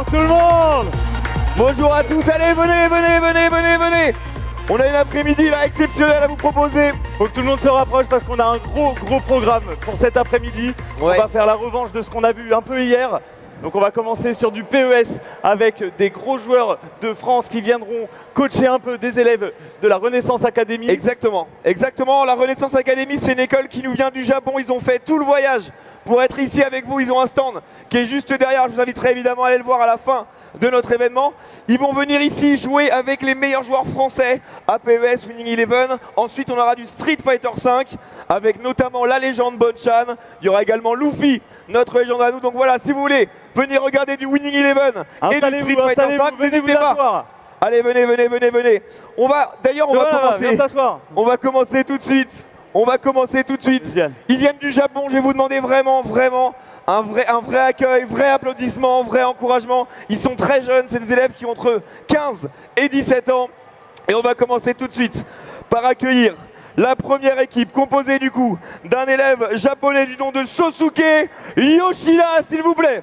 tout le monde. Bonjour à tous, allez venez. On a une après-midi là exceptionnelle à vous proposer. Faut que tout le monde se rapproche parce qu'on a un gros programme pour cet après-midi. Ouais. On va faire la revanche de ce qu'on a vu un peu hier. Donc on va commencer sur du PES avec des gros joueurs de France qui viendront coacher un peu des élèves de la Renaissance Academy. Exactement. La Renaissance Academy, c'est une école qui nous vient du Japon. Ils ont fait tout le voyage pour être ici avec vous. Ils ont un stand qui est juste derrière. Je vous inviterai évidemment à aller le voir à la fin de notre événement. Ils vont venir ici jouer avec les meilleurs joueurs français à PES Winning Eleven. Ensuite, on aura du Street Fighter V avec notamment la légende Bonchan. Il y aura également Luffy, notre légende à nous. Donc voilà, si vous voulez venir regarder du Winning Eleven et du Street Fighter V, n'hésitez pas. Allez, venez. On va commencer tout de suite. Ils viennent du Japon. Je vais vous demander vraiment un vrai accueil, vrai applaudissement, vrai encouragement. Ils sont très jeunes, c'est des élèves qui ont entre 15 et 17 ans. Et on va commencer tout de suite par accueillir la première équipe composée du coup d'un élève japonais du nom de Sosuke Yoshida, s'il vous plaît.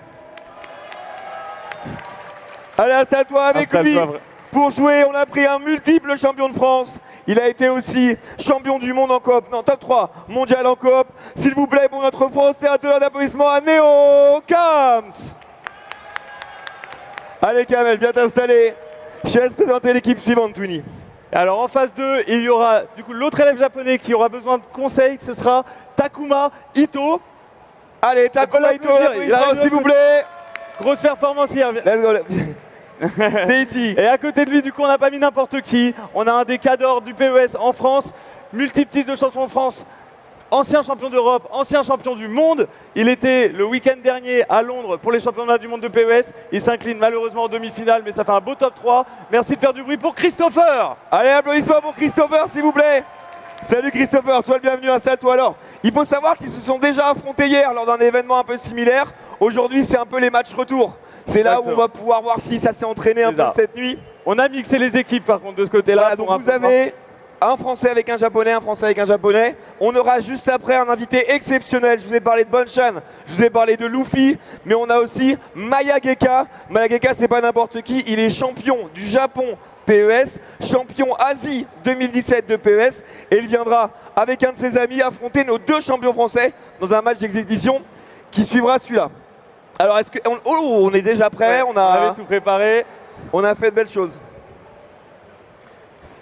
Allez, installe-toi avec lui. Pour jouer, on a pris un multiple champion de France. Il a été aussi champion du monde en coop, non, top 3 mondial en coop. S'il vous plaît, pour notre Français, un tonnerre d'applaudissements à Neo Kams. Allez Kamel, viens t'installer. Je laisse présenter l'équipe suivante, Twini. Alors en phase 2, il y aura du coup l'autre élève japonais qui aura besoin de conseils, ce sera Takuma Ito. Allez, Takuma Ito, s'il vous plaît. Grosse performance hier. Let's go. C'est ici. Et à côté de lui, du coup, on n'a pas mis n'importe qui. On a un des cadors du PES en France, multiple titres de champion de France, ancien champion d'Europe, ancien champion du monde. Il était le week-end dernier à Londres pour les championnats du monde de PES. Il s'incline malheureusement en demi-finale, mais ça fait un beau top 3. Merci de faire du bruit pour Christopher. Allez, applaudissements pour Christopher, s'il vous plaît. Salut Christopher, sois le bienvenu, installe-toi alors. Il faut savoir qu'ils se sont déjà affrontés hier lors d'un événement un peu similaire. Aujourd'hui, c'est un peu les matchs retour. C'est là où on va pouvoir voir si ça s'est entraîné un peu cette nuit. On a mixé les équipes par contre de ce côté-là. Voilà, donc vous avez un Français avec un Japonais, un Français avec un Japonais. On aura juste après un invité exceptionnel. Je vous ai parlé de Bonchan, je vous ai parlé de Luffy, mais on a aussi Maya Geka. Maya Geka, c'est pas n'importe qui, il est champion du Japon PES, champion Asie 2017 de PES, et il viendra avec un de ses amis affronter nos deux champions français dans un match d'exhibition qui suivra celui-là. Alors, est-ce que on est déjà prêt, on avait tout préparé. On a fait de belles choses.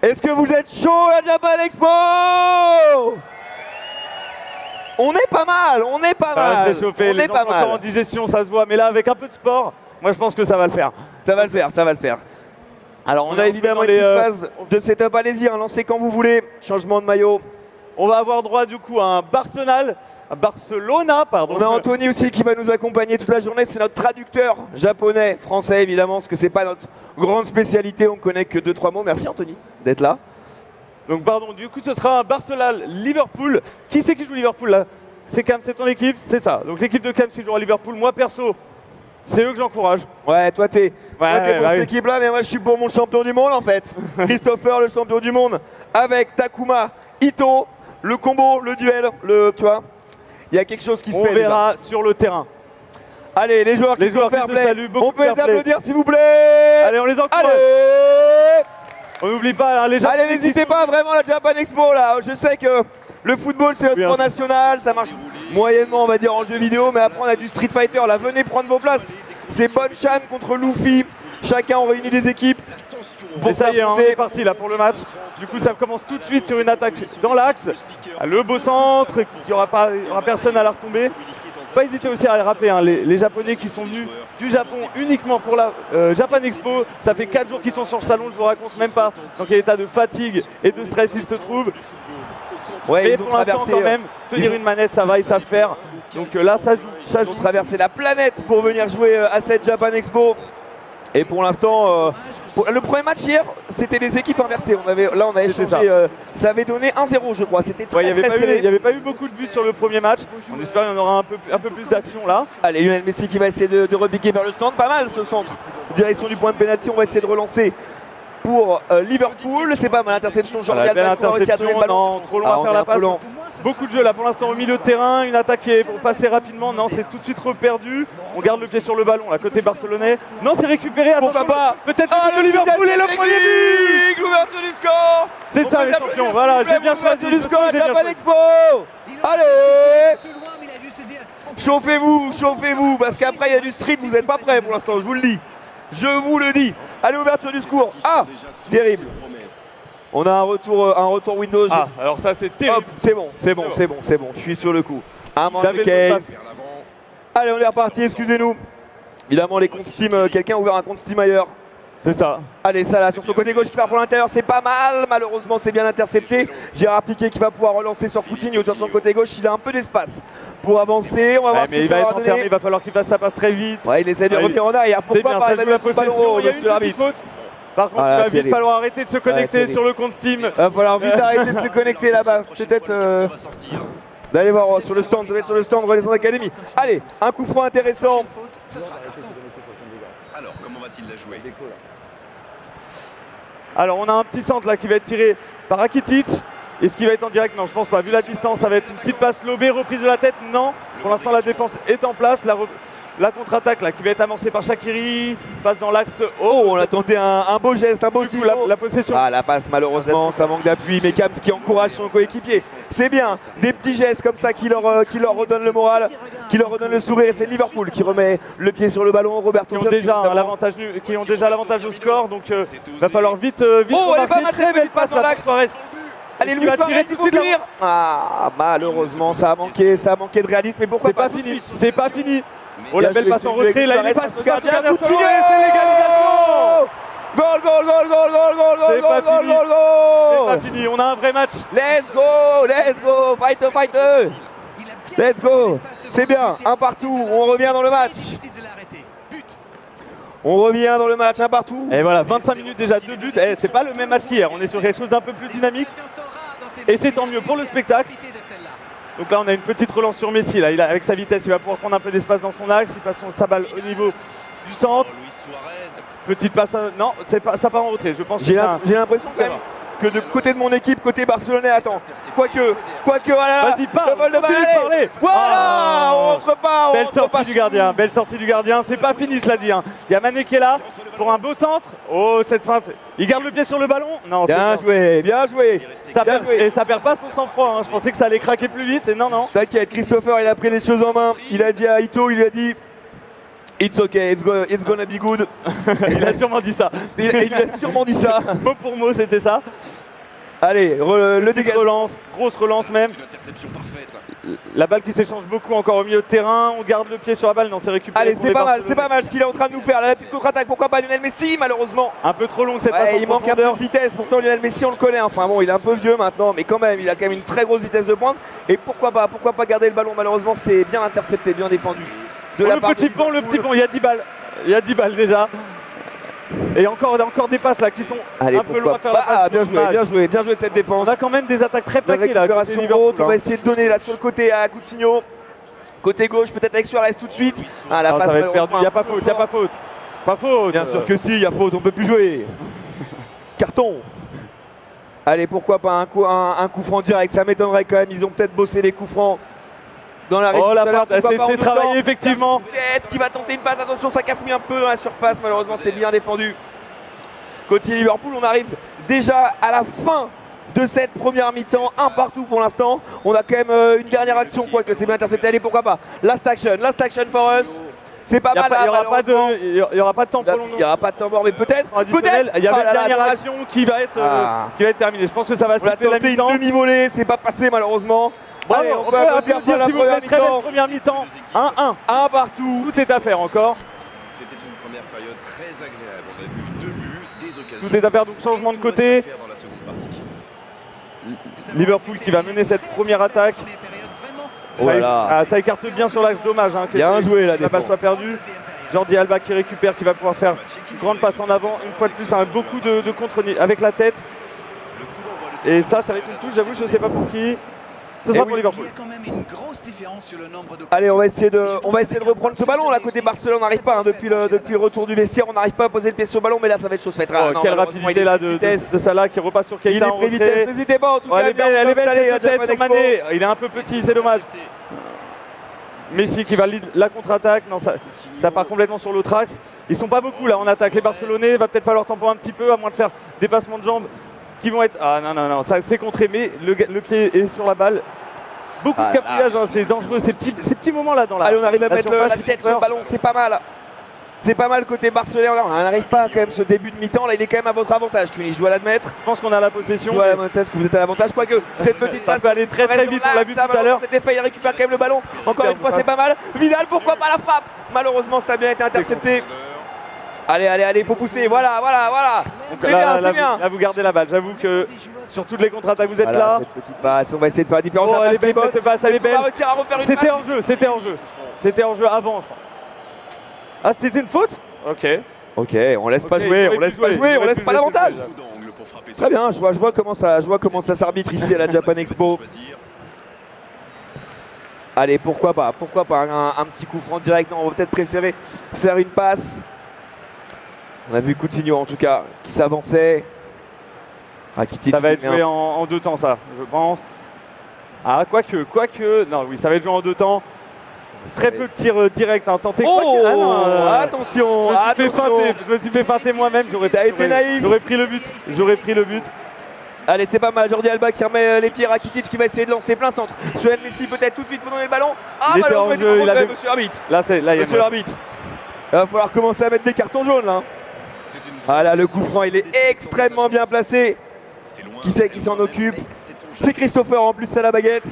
Est-ce que vous êtes chaud à Japan Expo? On est pas mal. On est pas mal. En digestion, ça se voit, mais là, avec un peu de sport, moi, je pense que ça va le faire. Ça va le faire. Alors, on a évidemment une phase de setup. Allez-y, lancez quand vous voulez. Changement de maillot. On va avoir droit, du coup, à un Barcelona, pardon. On a Anthony aussi qui va nous accompagner toute la journée. C'est notre traducteur japonais, français évidemment, parce que c'est pas notre grande spécialité. On connaît que 2-3 mots. Merci Anthony d'être là. Donc pardon, du coup ce sera un Barcelone-Liverpool. Qui c'est qui joue Liverpool là? C'est Cam, c'est ton équipe? C'est ça. Donc l'équipe de Cam qui joue à Liverpool. Moi perso, c'est eux que j'encourage. Ouais, toi t'es pour cette équipe là, mais moi je suis pour mon champion du monde en fait. Christopher, le champion du monde, avec Takuma Ito, le combo, le duel, tu vois. Il y a quelque chose qui se fait. On verra sur le terrain. Allez, les joueurs qui se saluent, on peut les applaudir s'il vous plaît. Allez, on les encourage. Allez, on n'oublie pas, les gens. Allez, n'hésitez pas, vraiment la Japan Expo là. Je sais que le football c'est notre sport national, ça marche moyennement on va dire en jeu vidéo, mais après on a du Street Fighter là. Venez prendre vos places. C'est Bonchan contre Luffy. Chacun on réunit des équipes. Et ça y est, on est parti là pour le match. Du coup, ça commence tout de suite sur une attaque dans l'axe. Le beau centre, il n'y aura personne à la retomber. Pas hésiter aussi à le rappeler, hein, les Japonais qui sont venus du Japon uniquement pour la Japan Expo. Ça fait 4 jours qu'ils sont sur le salon, je vous raconte même pas dans quel état de fatigue et de stress ils se trouvent. Ouais, mais pour l'instant quand même, tenir une manette, ça va, ils savent faire. Donc là, ça joue. Ils ont traversé la planète pour venir jouer à cette Japan Expo. Et pour l'instant, le premier match hier, c'était les équipes inversées. On avait changé, ça avait donné 1-0 je crois. C'était très serré. Il n'y avait pas eu beaucoup de buts sur le premier match. On espère qu'il y en aura un peu plus d'action là. Allez, Lionel Messi qui va essayer de repiquer vers le stand. Pas mal ce centre. Direction du point de pénalty, on va essayer de relancer pour Liverpool. C'est pas mal, interception. Belle interception, non, trop loin à faire la passe. Beaucoup de jeu là pour l'instant au milieu de terrain, une attaque qui est pour passer rapidement. Non, c'est tout de suite reperdu. On garde le pied sur le ballon, là, côté barcelonais. Non, c'est récupéré. Attention, peut-être le Liverpool et le premier but. L'ouverture du score. C'est ça les champions, voilà, j'ai bien choisi. Du score, Japan Expo. Allez, chauffez-vous, chauffez-vous, parce qu'après il y a du street, vous n'êtes pas prêts pour l'instant, je vous le dis. Je vous le dis. Allez, ouverture du score. Ah, terrible. On a un retour Windows. Ah, alors ça c'est terrible. C'est bon, c'est bon, c'est bon, c'est bon. Je suis sur le coup. Un manque de case. Allez, on est reparti, excusez-nous. Évidemment, les comptes Steam, quelqu'un a ouvert un compte Steam ailleurs. C'est ça. Allez, ça là, sur son côté gauche, qui fait pour l'intérieur, c'est pas mal. Malheureusement, c'est bien intercepté. Gérard Piqué qui va pouvoir relancer sur Coutinho sur son côté gauche. Il a un peu d'espace pour avancer. On va voir ce mais il va être enfermé, il va falloir qu'il fasse sa passe très vite. Ouais, il essaie de revenir en arrière. Pourquoi pas, ça joue la possession, il y a une petite faute. Par contre, il va vite falloir arrêter de se connecter sur le compte Steam. Il va falloir vite arrêter de se connecter là-bas. Peut-être d'aller voir sur le stand, ça va être sur le stand Renaissance Academy. Allez, un coup franc intéressant. Alors, comment va-t-il la jouer? Alors, on a un petit centre là qui va être tiré par Rakitic. Est-ce qu'il va être en direct? Non, je pense pas. Vu la distance, ça va être une petite passe lobée, reprise de la tête. Non, pour l'instant, la défense est en place. La contre-attaque là qui va être amorcée par Shaqiri, passe dans l'axe. Oh, on a tenté un beau geste, un beau ciseau. La possession. Ah, la passe malheureusement, ça manque d'appui. Mais Kams qui encourage son coéquipier. C'est bien, des petits gestes comme ça qui leur redonnent le moral, qui leur redonnent le sourire. C'est Liverpool qui remet le pied sur le ballon. Roberto qui ont déjà l'avantage au score, donc va falloir vite. Oh, elle est pas mal, très belle passe dans l'axe. Allez, Luis Suarez, tout de suite. Ah, malheureusement, ça a manqué de réalisme. Mais pourquoi pas? C'est pas fini. Oh, la belle passe en retrait, là il passe gardien, c'est l'égalisation. Goal. C'est pas fini, on a un vrai match. Let's go, fighter. Let's go. C'est bien, un partout, on revient dans le match. Un partout. Et voilà, 25 minutes déjà, 2 buts. C'est pas le même match qu'hier, on est sur quelque chose d'un peu plus dynamique. Et c'est tant mieux pour le spectacle. Donc là on a une petite relance sur Messi, là. Avec sa vitesse il va pouvoir prendre un peu d'espace dans son axe, il passe sa balle au niveau du centre. Petite passe, non, ça part en retrait, je pense. J'ai l'impression quand même que de côté de mon équipe, côté barcelonais, attends, quoique, voilà, vas-y, parle, le vol de balle, voilà, on rentre pas, belle sortie du gardien, c'est pas fini cela dit, hein. Il y a Mané qui est là, pour un beau centre, oh cette feinte, il garde le pied sur le ballon, non, bien joué, et ça perd pas son sang-froid, hein. Je pensais que ça allait craquer plus vite, et non. T'inquiète, Christopher il a pris les choses en main, il a dit à Ito, il lui a dit it's okay, it's gonna be good. Il a sûrement dit ça. Il a sûrement dit ça. Mot pour mot, c'était ça. Allez, le dégât. Grosse relance même. La balle qui s'échange beaucoup encore au milieu de terrain. On garde le pied sur la balle. Non, c'est récupéré. Allez, c'est pas mal ce qu'il est en train de nous faire. Là, la petite contre-attaque, pourquoi pas Lionel Messi, malheureusement. Un peu trop longue cette passe. Il manque un peu de vitesse. Pourtant, Lionel Messi, on le connaît. Enfin bon, il est un peu vieux maintenant, mais quand même, il a quand même une très grosse vitesse de pointe. Et pourquoi pas garder le ballon. Malheureusement, c'est bien intercepté, bien défendu. Le petit pont, il y a 10 balles. Il y a 10 balles déjà. Et encore des passes là qui sont un peu loin à faire la passe. Bien joué de cette défense. On a quand même des attaques très plaquées là. On va essayer de donner là sur le côté à Coutinho. Côté gauche, peut-être avec Suarez tout de suite. Ah, la passe va être perdue. Il n'y a pas faute. Pas faute. Bien sûr que si, il y a faute, on peut plus jouer. Carton. Allez, pourquoi pas un coup franc direct, ça m'étonnerait quand même. Ils ont peut-être bossé les coups francs. Dans la passe, c'est travaillé effectivement. Qui va tenter une passe, attention, ça cafouille un peu dans la surface, malheureusement c'est bien défendu. Côté Liverpool, on arrive déjà à la fin de cette première mi-temps, un partout pour l'instant. On a quand même une dernière action, quoique c'est bien intercepté. Allez, pourquoi pas. Last action for us. C'est pas mal. Il n'y aura pas de temps prolongé. Il n'y aura pas de temps mort, mais peut-être. Il y avait une dernière action qui va être terminée. Je pense que ça va se faire la mi-temps. Une demi-volée, c'est pas passé malheureusement. Bravo, on peut applaudir si vous voulez, très belle première mi-temps. 1-1. Un partout. Tout est à faire encore. C'était une première période très agréable. On a vu 2 buts, des occasions. Tout est à faire, donc changement de côté. Liverpool qui va mener cette première attaque. Ça écarte bien sur l'axe, dommage. Bien joué la balle soit perdue. Jordi Alba qui récupère, qui va pouvoir faire une grande passe en avant. Une fois de plus, beaucoup de contre avec la tête. Et ça va être une touche, j'avoue, je ne sais pas pour qui. Ce sera pour Liverpool. Il y a quand même une grosse différence sur le nombre de. Allez, on va essayer de reprendre ce ballon. Là, côté Barcelone, on n'arrive pas. Hein, depuis le retour du vestiaire, on n'arrive pas à poser le pied sur le ballon. Mais là, ça va être chose faite. Oh, quelle rapidité là de Salah qui repasse sur Il Keita est en pris retrait. vitesse. N'hésitez pas, en tout Oh, cas. elle est belle, elle est belle cette tête sur Mané. Il est un peu petit, c'est dommage. Messi qui valide la contre-attaque. Non, ça part complètement sur l'autre axe. Ils sont pas beaucoup là en attaque. Les Barcelonais, va peut-être falloir temporer un petit peu, à moins de faire des passements de jambes qui vont être. Ah non, ça c'est contré, mais le pied est sur la balle. Beaucoup de capillage, hein, c'est dangereux, ces petits moments là dans la. Allez, on arrive à la mettre surface, la il tête faut sur le peur. ballon, c'est pas mal. C'est pas mal côté Barcelone. On n'arrive pas quand même ce début de mi-temps. Là, il est quand même à votre avantage, Twini, je dois l'admettre. Je pense qu'on a la possession. Je dois l'admettre que vous êtes à l'avantage. Quoique, cette petite Ça passe peut aller très vite, on l'a vu tout à l'heure. Cet effet, il récupère quand même le ballon. Encore une fois, c'est pas mal. Vidal, pourquoi pas la frappe? Malheureusement, ça a bien été intercepté. Allez, faut pousser. Voilà. C'est bien, c'est bien. Là, vous gardez la balle. J'avoue que sur toutes les contre-attaques, vous êtes Voilà, là. cette petite passe, on va essayer de faire la différence. Oh, elle est belle cette passe, elle est belle. On va réussir à refaire une C'était passe. en jeu, C'était en jeu avant, je crois. Ah, c'était une faute? Ok. Ok, on laisse pas jouer, on laisse pas l'avantage. Très bien, je vois comment ça s'arbitre ici à la Japan Expo. Allez, pourquoi pas un petit coup franc direct. Non, on va peut-être préférer faire une passe. On a vu Coutinho en tout cas qui s'avançait. Rakitic. Ça va être joué en deux temps, ça, je pense. Ah, quoique. Non, oui, ça va être joué en deux temps. Très peu de tirs directs, hein. Tentez. Oh, ah non, attention, je me suis fait feinter moi-même. T'as été naïf. J'aurais pris le but. Allez, c'est pas mal. Jordi Alba qui remet les pieds. Rakitic qui va essayer de lancer plein centre. Suel Messi peut-être tout de suite. Faut donner le ballon. Ah, Il était malheureusement, en jeu, il avait- monsieur l'arbitre. Là, il y a Monsieur l'arbitre. Il va falloir commencer à mettre des cartons jaunes là. Ah là, le coup franc, il est extrêmement bien placé. Qui c'est qui s'en occupe? C'est Christopher en plus à la baguette.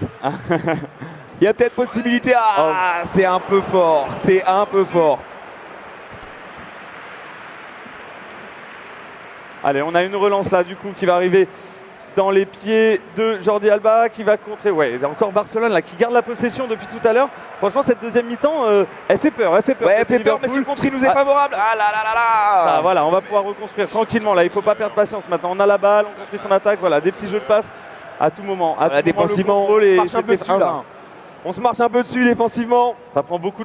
Il y a peut-être possibilité. Ah, c'est un peu fort. Allez, on a une relance là du coup qui va arriver dans les pieds de Jordi Alba qui va contrer. Ouais, il y a encore Barcelone là qui garde la possession depuis tout à l'heure. Franchement, cette deuxième mi-temps, elle fait peur. Ouais, elle fait peur, mais ce contre il nous est favorable. Ah là. Ah, voilà, on va pouvoir reconstruire tranquillement là. Il faut pas perdre patience maintenant. On a la balle, on construit son attaque. Voilà, des petits jeux de passe à tout moment. Voilà, défensivement, on marche un peu dessus là. On se marche un peu dessus défensivement. Ça prend beaucoup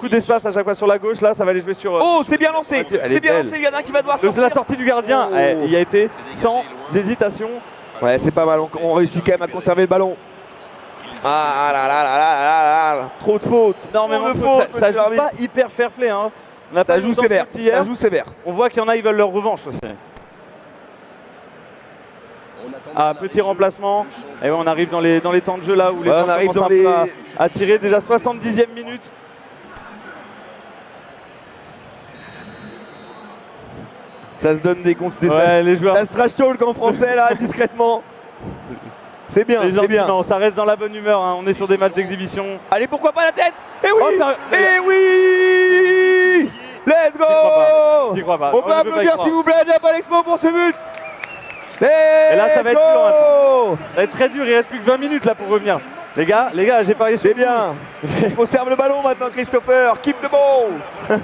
d'espace à chaque fois sur la gauche. Là, ça va aller jouer sur. Oh, c'est bien lancé. Elle est C'est bien belle. lancé, le gardien qui va devoir C'est sortir. la sortie du gardien. Oh. Il y a été sans hésitation. Ouais, c'est pas mal. On réussit quand même à conserver le ballon. Ah là. Trop de fautes. Énormément de fautes. fautes. Ça joue pas hyper fair play. Hein. On a Ça pas joue autant de sévère. fautes hier. Ça joue sévère. On voit qu'il y en a, ils veulent leur revanche aussi. Ah, petit remplacement. Et ouais, on arrive dans les temps de jeu là où les gens on arrive commencent dans un peu les- à tirer. Déjà 70e minute. Ça se donne des Ouais, les joueurs. La trash talk en français là, discrètement. C'est bien, Les gens c'est bien. non, ça reste dans la bonne humeur. Hein. On est sur des matchs d'exhibition. Allez, pourquoi pas la tête? Eh oui! Oh, ça- Eh oui! Let's go! J'y crois pas. On Non, peut je peux pas y applaudir croire. s'il vous plaît à Japan Expo pour ce but! Et là, ça va être Let's dur, go! Ça va être très dur. Il reste plus que 20 minutes là pour revenir. Les gars, j'ai parié sur C'est bien. Conserve le ballon maintenant, Christopher. Keep the ball.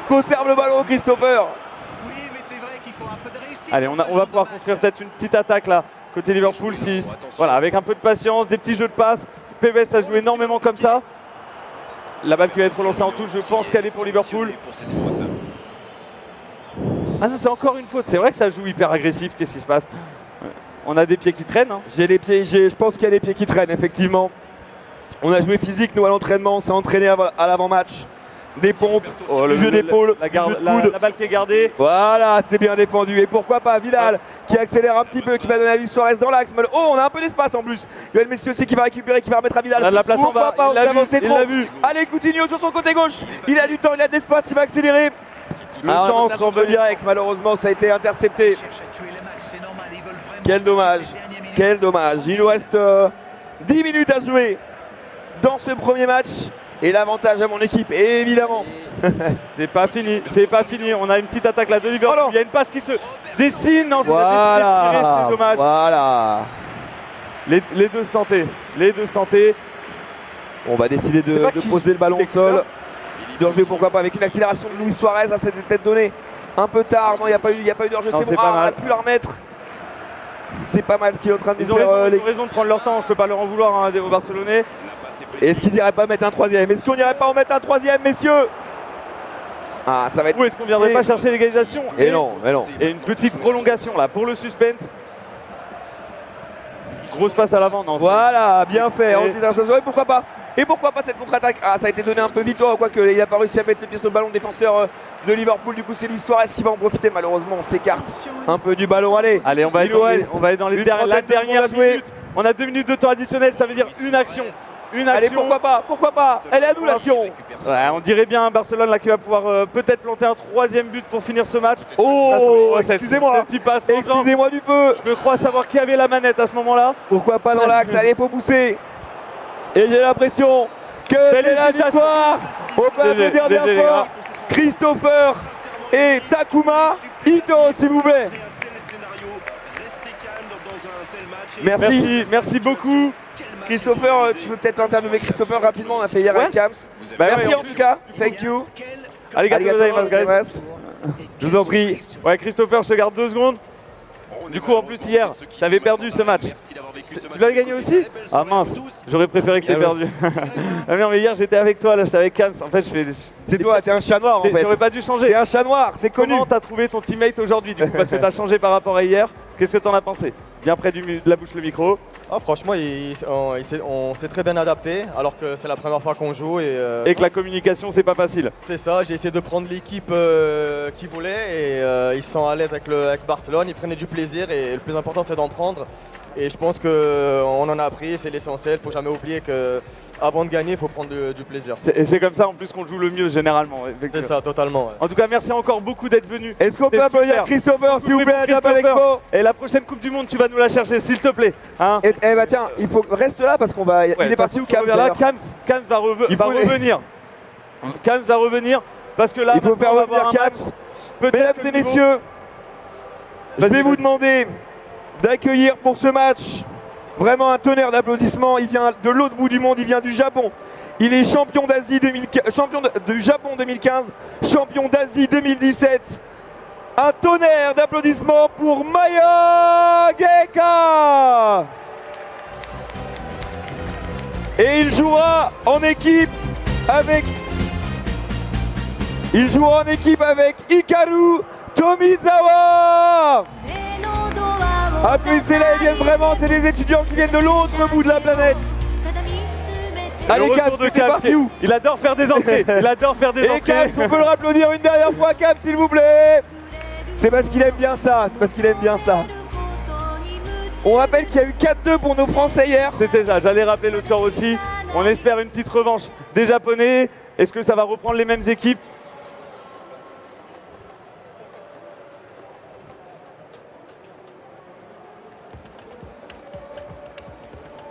Conserve le ballon, Christopher. Oui, mais c'est vrai qu'il faut un peu de réussite. Allez, on va pouvoir construire peut-être une petite attaque là, côté Liverpool. Voilà, avec un peu de patience, des petits jeux de passe. PBS ça joue énormément comme ça. La balle qui va être relancée en touche, je pense qu'elle est pour Liverpool. Pour cette faute. Ah non, c'est encore une faute. C'est vrai que ça joue hyper agressif. Qu'est-ce qui se passe? On a des pieds qui traînent. Hein. Je pense qu'il y a des pieds qui traînent, effectivement. On a joué physique, nous, à l'entraînement. On s'est entraîné à l'avant-match. Des pompes, du jeu d'épaule, du jeu de coude. La balle qui est gardée. Voilà, c'est bien défendu. Et pourquoi pas Vidal qui accélère un petit peu, qui va donner à Luis Suarez dans l'axe. Oh, on a un peu d'espace en plus. Lionel Messi aussi qui va récupérer, qui va remettre à Vidal. On a de la place en Pourquoi bas. pas, Il on l'a s'est vu, avancé il trop. l'a vu. Allez, Coutinho sur son côté gauche. Il a du temps, il a de l'espace, il va accélérer. Le centre en bas direct, malheureusement, ça a été intercepté. Quel dommage. Quel dommage. Il nous reste 10 minutes à jouer dans ce premier match. Et l'avantage à mon équipe, évidemment. C'est pas fini. On a une petite attaque là de Liverpool. Oh non. Il y a une passe qui se dessine. Non, c'est décidé de tirer, c'est dommage. Voilà. Les deux se tentaient. On va décider de pas qui poser le ballon au l'expert. sol. De rejouer, pourquoi pas, avec une accélération de Luis Suarez. Ça s'était peut-être donné un peu tard. Non, il n'y a pas eu de hors-jeu. Non, C'est c'est bon. pas On mal. a pu la remettre. C'est pas mal ce qu'il est en train de Ils nous ont faire. raison de prendre leur temps, je peux pas leur en vouloir hein, aux Barcelonais. Est-ce qu'ils n'iraient pas mettre un troisième? Est-ce qu'on n'irait pas en mettre un troisième, messieurs? Ah, ça va être... Ou est-ce qu'on viendrait pas chercher l'égalisation? Et non, mais non. Et une petite prolongation là pour le suspense. Grosse passe à l'avant, non? Voilà, bien fait. Et- Et pourquoi pas? Et pourquoi pas cette contre-attaque? Ah, ça a été donné un peu vite, quoique il n'a pas réussi à mettre le pied sur le ballon, défenseur de Liverpool. Du coup, c'est Luis Suarez qui va en profiter. Malheureusement, on s'écarte un peu du ballon. Allez, Allez, on va être dans les Une la trentaine de dernière secondes à jouer. minute. On a 2 minutes de temps additionnel, ça veut dire une action. Une allez, action. pourquoi pas? Elle est à nous l'action. Ouais, on dirait bien Barcelone là qui va pouvoir peut-être planter un 3e but pour finir ce match. Oh, cette excusez-moi. petit passe. Excusez-moi du peu. Je crois savoir qui avait la manette à ce moment-là. Pourquoi pas dans l'axe? Allez, faut pousser. Et j'ai l'impression que c'est la Félicitations. victoire. On peut applaudir bien les fort. gars. Christopher et Takuma Ito, s'il vous plaît. Merci beaucoup. Christopher, tu veux peut-être interviewer Christopher rapidement? On a fait hier avec Kams. Bah Merci ouais, en tout cas. Thank you. Arigato gozaimasu, guys. gozaimasu. Je vous en prie. Ouais, Christopher, je te garde 2 secondes. Du coup, en plus, hier, tu avais perdu ce match. Tu l'avais gagné aussi? Ah mince, j'aurais préféré que tu aies perdu. Ah non, mais hier, j'étais avec toi, là, j'étais avec Kams. En fait, C'est toi, t'es un chat noir en fait. J'aurais pas dû changer. T'es un chat noir, c'est connu. Comment t'as trouvé ton teammate aujourd'hui, du coup? Parce que t'as changé par rapport à hier. Qu'est-ce que t'en as pensé? Bien près de la bouche le micro. Ah, franchement, on s'est très bien adapté alors que c'est la première fois qu'on joue Et que la communication, c'est pas facile. c'est ça, j'ai essayé de prendre l'équipe qui voulait et ils sont à l'aise avec Barcelone, ils prenaient du plaisir et le plus important c'est d'en prendre. Et je pense qu'on en a appris, c'est l'essentiel, il ne faut jamais oublier qu'avant de gagner, il faut prendre du plaisir. Et c'est comme ça en plus qu'on joue le mieux généralement. C'est ça, totalement. Ouais. En tout cas, merci encore beaucoup d'être venu. Est-ce qu'on peut C'était applaudir super. Christopher s'il vous plaît à Japan Christopher. Expo? Et la prochaine Coupe du Monde, tu vas nous la chercher, s'il te plaît. Hein? Eh bah tiens, il faut reste là parce qu'on va. Ouais, il est parti où Kams là, d'ailleurs Kams va, Il faut revenir. Kams va revenir parce que là, Il faut faire on va revenir avoir un Kams. match. Peut-être Mesdames le et niveau- messieurs, je Vas-y, vais vous vas-y. demander d'accueillir pour ce match vraiment un tonnerre d'applaudissements. Il vient de l'autre bout du monde, il vient du Japon. Il est champion d'Asie 2015, champion du Japon 2015, champion d'Asie 2017. Un tonnerre d'applaudissements pour Maya Geka. Et il jouera en équipe avec Hikaru Tomizawa. Applaudissez-les, ils viennent vraiment, c'est des étudiants qui viennent de l'autre bout de la planète. Allez Le Kams, retour de t'es Kams, parti où? il adore faire des entrées. Il adore faire des Et entrées. Kams, on peut le applaudir une dernière fois, Kams, s'il vous plaît. C'est parce qu'il aime bien ça, c'est parce qu'il aime bien ça. On rappelle qu'il y a eu 4-2 pour nos Français hier. C'était ça, j'allais rappeler le score aussi. On espère une petite revanche des Japonais. Est-ce que ça va reprendre les mêmes équipes?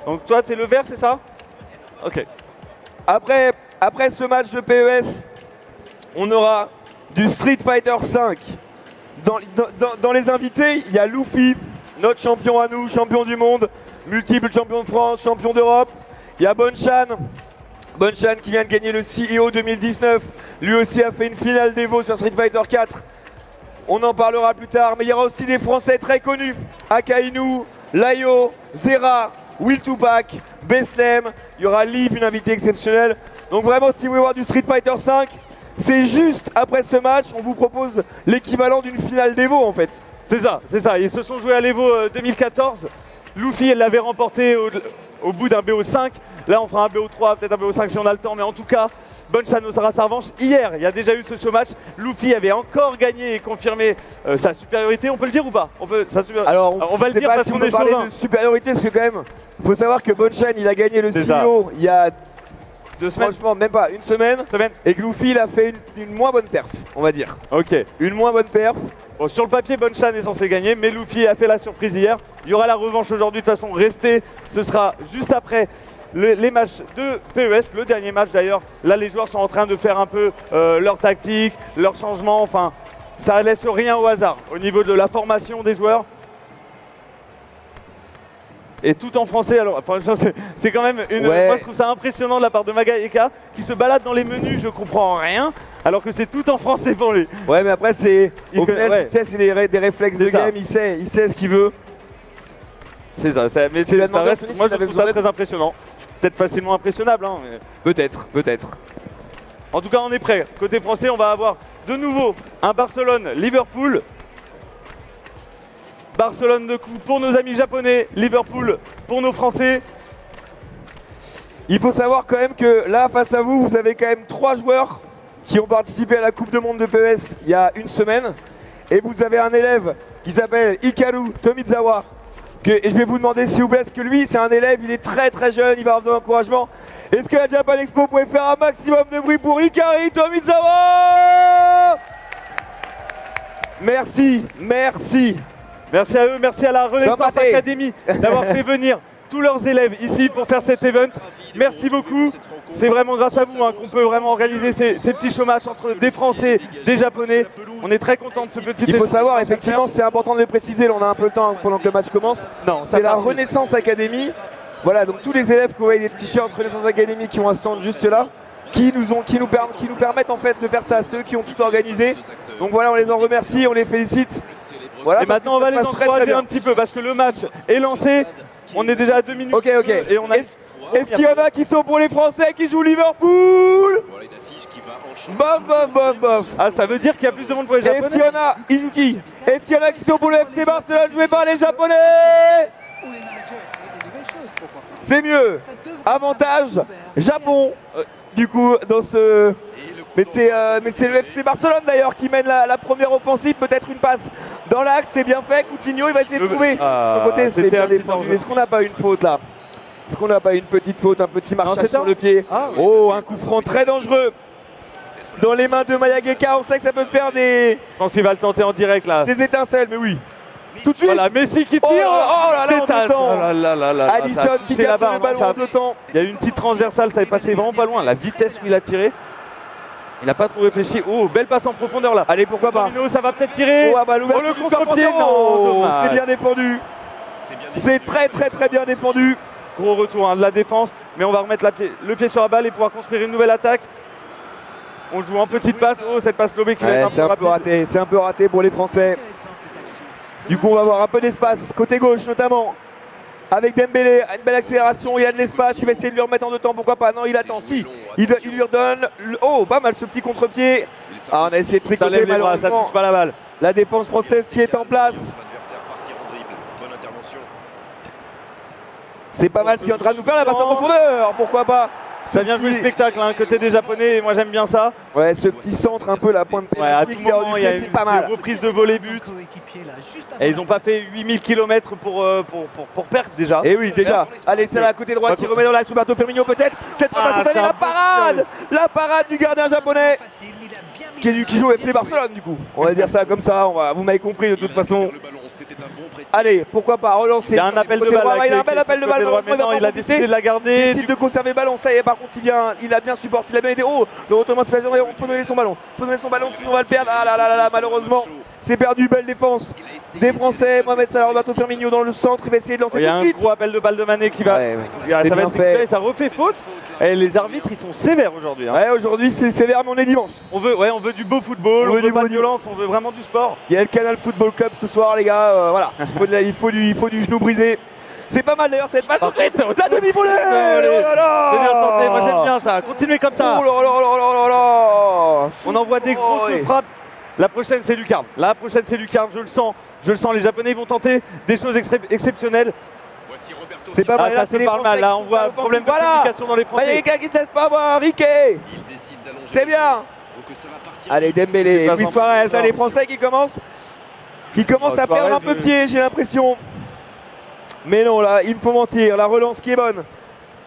Donc toi, t'es le vert, c'est ça? Ok. Après ce match de PES, on aura du Street Fighter 5. Dans les invités, il y a Luffy, notre champion à nous, champion du monde, multiple champion de France, champion d'Europe. Il y a Bonchan qui vient de gagner le CEO 2019. Lui aussi a fait une finale d'Evo sur Street Fighter 4. On en parlera plus tard, mais il y aura aussi des Français très connus. Akainu, Layo, Zera, Will Tupac, Beslem. Il y aura Liv, une invitée exceptionnelle. Donc vraiment, si vous voulez voir du Street Fighter 5, c'est juste après ce match, on vous propose l'équivalent d'une finale d'Evo en fait. C'est ça. Ils se sont joués à l'Evo 2014. Luffy, elle l'avait remporté au bout d'un BO5. Là, on fera un BO3, peut-être un BO5 si on a le temps. Mais en tout cas, Bonchan aura sa revanche. Hier, il y a déjà eu ce show match. Luffy avait encore gagné et confirmé sa supériorité. On peut le dire ou pas? Alors, on va le sait dire pas parce si on qu'on peut est parler chauvin. de supériorité, parce que quand même, il faut savoir que Bonchan, il a gagné le C'est ça. CEO il y a 2 semaines. franchement même pas une semaine. Et que Luffy, il a fait une moins bonne perf, on va dire. Ok. Une moins bonne perf. Bon, sur le papier, Bonchan est censé gagner, mais Luffy a fait la surprise hier. Il y aura la revanche aujourd'hui. De toute façon, restez. Ce sera juste après les matchs de PES, le dernier match d'ailleurs. Là, les joueurs sont en train de faire un peu leur tactique, leur changement. Enfin, ça laisse rien au hasard au niveau de la formation des joueurs. Et tout en français, alors franchement, c'est quand même une. Ouais. Moi je trouve ça impressionnant de la part de Magaeka qui se balade dans les menus, je comprends rien, alors que c'est tout en français pour lui. Ouais, mais après, c'est Il au fait- final, ouais. tu sais, c'est des réflexes de C'est ça. game, il sait ce qu'il veut. C'est ça, mais Tu lui as ça demandé, reste, Anthony, moi s'il je avait trouve ça besoin très impressionnant. Peut-être facilement impressionnable, hein, mais... Peut-être. En tout cas, on est prêt. Côté français, on va avoir de nouveau un Barcelone-Liverpool. Barcelone de coup pour nos amis japonais, Liverpool pour nos Français. Il faut savoir quand même que là, face à vous, vous avez quand même 3 joueurs qui ont participé à la Coupe du Monde de PES il y a une semaine. Et vous avez un élève qui s'appelle Hikaru Tomizawa. Et je vais vous demander s'il vous plaît, est-ce que lui, c'est un élève, il est très jeune, il va avoir besoin d'encouragement. Est-ce que la Japan Expo pourrait faire un maximum de bruit pour Hikaru Tomizawa? Merci. Merci à eux, merci à la Renaissance passé. Academy d'avoir fait venir tous leurs élèves ici pour faire cet event. Merci beaucoup. C'est vraiment grâce à vous qu'on peut vraiment organiser ces petits show matchs entre des Français, des Japonais. On est très content de ce petit Il faut événement. savoir, effectivement, c'est important de le préciser, là on a un peu le temps pendant que le match commence. Non, C'est la Renaissance Academy. Voilà, donc tous les élèves qui ont des t-shirts Renaissance Academy qui ont un stand juste là, qui nous permettent en fait de faire ça à ceux qui ont tout organisé. Donc voilà, on les en remercie, on les félicite. Voilà, Et maintenant, on va les encourager un petit peu parce que le match est lancé. On est déjà à 2 minutes. Ok. Et on a... Est-ce qu'il y en a qui sont pour les Français qui jouent Liverpool? Voilà une affiche qui va en Bof. Ah, ça veut dire qu'il y a plus de monde pour les Est-ce qu'il y Japonais. en a, Izuki? Est-ce qu'il y en a qui sont pour le FC Barcelone joué par les Japonais? Où les managers essaient des nouvelles choses, pourquoi pas. C'est mieux. Ça devrait Avantage faire. Japon du coup dans ce... Mais c'est le FC Barcelone d'ailleurs qui mène la première offensive, peut-être une passe dans l'axe, c'est bien fait, Coutinho il va essayer de trouver. Ah, De côté, c'est c'était bien un petit défendu. enjeu. Est-ce qu'on n'a pas une faute là? Est-ce qu'on n'a pas une petite faute, un petit marchage c'était sur un- le pied? Ah, oui. Oh, un coup franc très dangereux dans les mains de Mayageka, on sait que ça peut faire des Je pense qu'il va le tenter en direct là. étincelles, mais oui. Tout de suite. Voilà, Messi qui tire. Oh là là, C'est en deux temps. Oh là là là là, ça a Alisson qui touché la capte barre, le ballon ça a- en deux temps. Il y a eu une petite transversale, ça est passé vraiment pas loin. La vitesse où il a tiré, il n'a pas trop réfléchi. Oh, belle passe en profondeur là. Allez, pourquoi pas? Firmino, ça va peut-être tirer. Oh, ah bah, l'ouverture le du contre-pied, score, non, dommage. c'est bien défendu. C'est très bien défendu. Gros retour de la défense, mais on va remettre le pied sur la balle et pouvoir construire une nouvelle attaque. On joue en petite passe. Oh, cette passe lobée qui va Ouais, être c'est un un peu peu rapide. raté, c'est un peu raté pour les Français. Intéressant cette action. Du coup, on va avoir un peu d'espace, côté gauche notamment. Avec Dembélé, une belle accélération, il y a de l'espace, il va essayer de lui remettre en deux temps, pourquoi pas? Non, il attend, si, il lui redonne. Oh, pas mal ce petit contre-pied. Ah, on a essayé de Ça tricoter lève les bras, ça malheureusement. touche pas la balle. La défense française qui est en place. L'adversaire partir en dribble. Bonne intervention. C'est pas mal ce qu'il est en train de nous faire, la passe en profondeur, pourquoi pas? Ça vient jouer le spectacle, côté des Japonais, et moi j'aime bien ça. Ouais, ce petit centre un peu la pointe Ouais, à tout pénalty, extérieur moment, du il y a pied, une c'est pas mal. reprise de volet but. Coéquipier, là, juste avant Et ils la n'ont pas fait 8000 km pour perdre déjà. Et oui, déjà. Allez, c'est là à côté droit qui remet dans l'axe Roberto Firmino peut-être. Cette fois, Ah, cette année, c'est un la bon parade. La parade du gardien japonais facile, il a bien mis qui joue au FC Barcelone du coup. On va dire ça comme ça, vous m'avez compris de toute façon. Le ballon, c'était un bon pressing. Allez, pourquoi pas relancer. Il y a un appel de Côté balle. droit, là, il a un qui est bel appel de sur le balle. côté droit. Maintenant, Maintenant, il a décidé de la Il garder. décide de conserver le ballon. Ça y est, par contre, il a bien supporté, il a bien aidé. Oh, le retournement spazial, il faut donner son ballon. Il faut donner son ballon, sinon on va le perdre. Ah là là là là, malheureusement, c'est perdu. Belle défense des Français. Mohamed Salah, Roberto Firmino dans le centre. Il va essayer de lancer Il y a tout un de suite. gros appel de balle de Mané qui va. Ouais, ouais. Ça C'est va bien être récupéré, fait. ça refait faute. Et les arbitres, ils sont sévères aujourd'hui. Ouais, aujourd'hui, c'est sévère, mais on est dimanche. On veut du beau football, on veut pas de violence, on veut vraiment du sport. Il y a le Canal Football Club ce soir, les gars. Voilà, il faut du genou brisé. C'est pas mal d'ailleurs cette balle. Tout de suite, la demi-volée. Allez, Oh là là. c'est bien tenté, moi j'aime bien ça. Continuez comme ça. Oh là là là là là là. On envoie des grosses Oh, ouais. frappes. La prochaine c'est Lucarne. Je le sens. Les Japonais vont tenter des choses exceptionnelles. Voici Roberto C'est pas Ah, mal. ça là, se c'est les parle Français mal. Là, qui on sont voit à un problème de l'offensive. communication dans les Français. Mayeka qui se laisse pas avoir. Riquet. Il décide d'allonger. C'est bien. Donc ça va partir. Allez, Dembélé. C'est Luis pas Suarez. sans- Là, les Français qui commencent à Suarez, perdre un peu pied, j'ai l'impression. Mais non, là, il me faut mentir. La relance qui est bonne.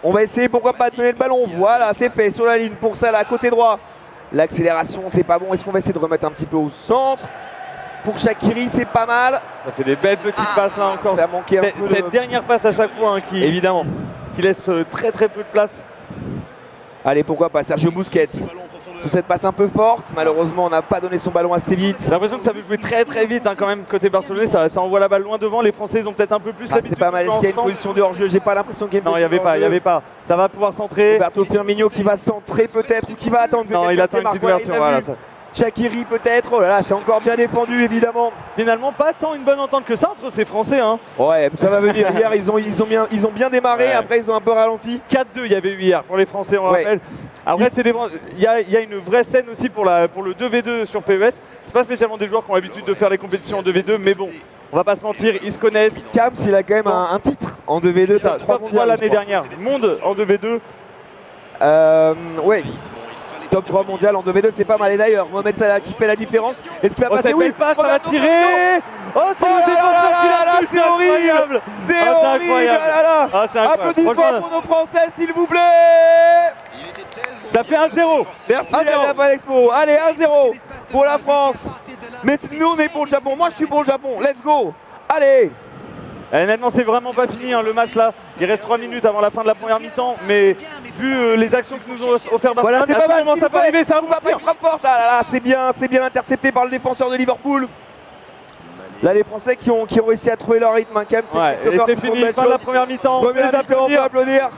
On va essayer, pourquoi pas, de donner le ballon. Voilà, c'est fait sur la ligne pour ça, là, côté droit. L'accélération, c'est pas bon. Est-ce qu'on va essayer de remettre un petit peu au centre? Pour Shaqiri, c'est pas mal. Ça fait des belles petites passes là encore. Ça a manqué un peu. Cette dernière passe à chaque fois Évidemment. qui laisse très peu de place. Allez, pourquoi pas, Sergio Busquets. Sur cette passe un peu forte, malheureusement, on n'a pas donné son ballon assez vite. J'ai l'impression que ça veut jouer très vite quand même côté barcelonais, ça envoie la balle loin devant, les Français ils ont peut-être un peu plus Ah, l'habitude. c'est pas mal. de Est-ce qu'il y a jouer une position de hors-jeu? J'ai pas l'impression qu'il y ait une Non, il position n'y avait pas. Ça va pouvoir centrer. Roberto Firmino qui va centrer peut-être ou qui va attendre. que Non, il quelqu'un attend une démarque. petite ouverture. Voilà, il l'a Voilà, vu. Shaqiri peut-être. Oh là là, c'est encore bien défendu évidemment. Finalement, pas tant une bonne entente que ça entre ces Français. Hein. Ouais, ça va venir. Hier, ils ont bien démarré. Ouais. Après, ils ont un peu ralenti. 4-2, il y avait eu hier pour les Français, on le Ouais. rappelle. Après, il y a une vraie scène aussi pour le 2v2 sur PES. C'est pas spécialement des joueurs qui ont l'habitude de faire les compétitions en 2v2, mais bon, on va pas se mentir, ils se connaissent. Kams, il a quand même un titre en 2v2. Ça, top 3 l'année dernière. Monde en 2v2. Ouais. Top 3 mondial en 2v2, c'est pas mal. Et d'ailleurs, Mohamed Salah qui fait la différence. Est-ce qu'il va Oh, passer? cette belle passe, ça va tirer. Oh, c'est Oh le là défenseur là qui là l'a là, touché, c'est horrible. incroyable. C'est Ah, c'est horrible. incroyable. Ah là là. Ah, c'est incroyable. Applaudissements Franchement, pour nos Français, s'il vous plaît. ça fait 1-0. Merci 1-0. la Japan Expo. Allez, 1-0 pour la France. Mais nous, on est pour le Japon. Moi, je suis pour le Japon. Let's go. Allez. Honnêtement, c'est vraiment pas fini hein, le match là. Il reste 3 minutes avant la fin de la première mi-temps, mais vu les actions que nous ont offert Barcelone, Voilà, c'est pas mal. comment ça peut arriver, ça va partir. Frappe forte. Ah là là, c'est bien intercepté par le défenseur de Liverpool. Là, les Français qui ont réussi à trouver leur rythme, quand même. Ouais, et c'est fini, fin de la première mi-temps. On peut les On peut applaudir. applaudir.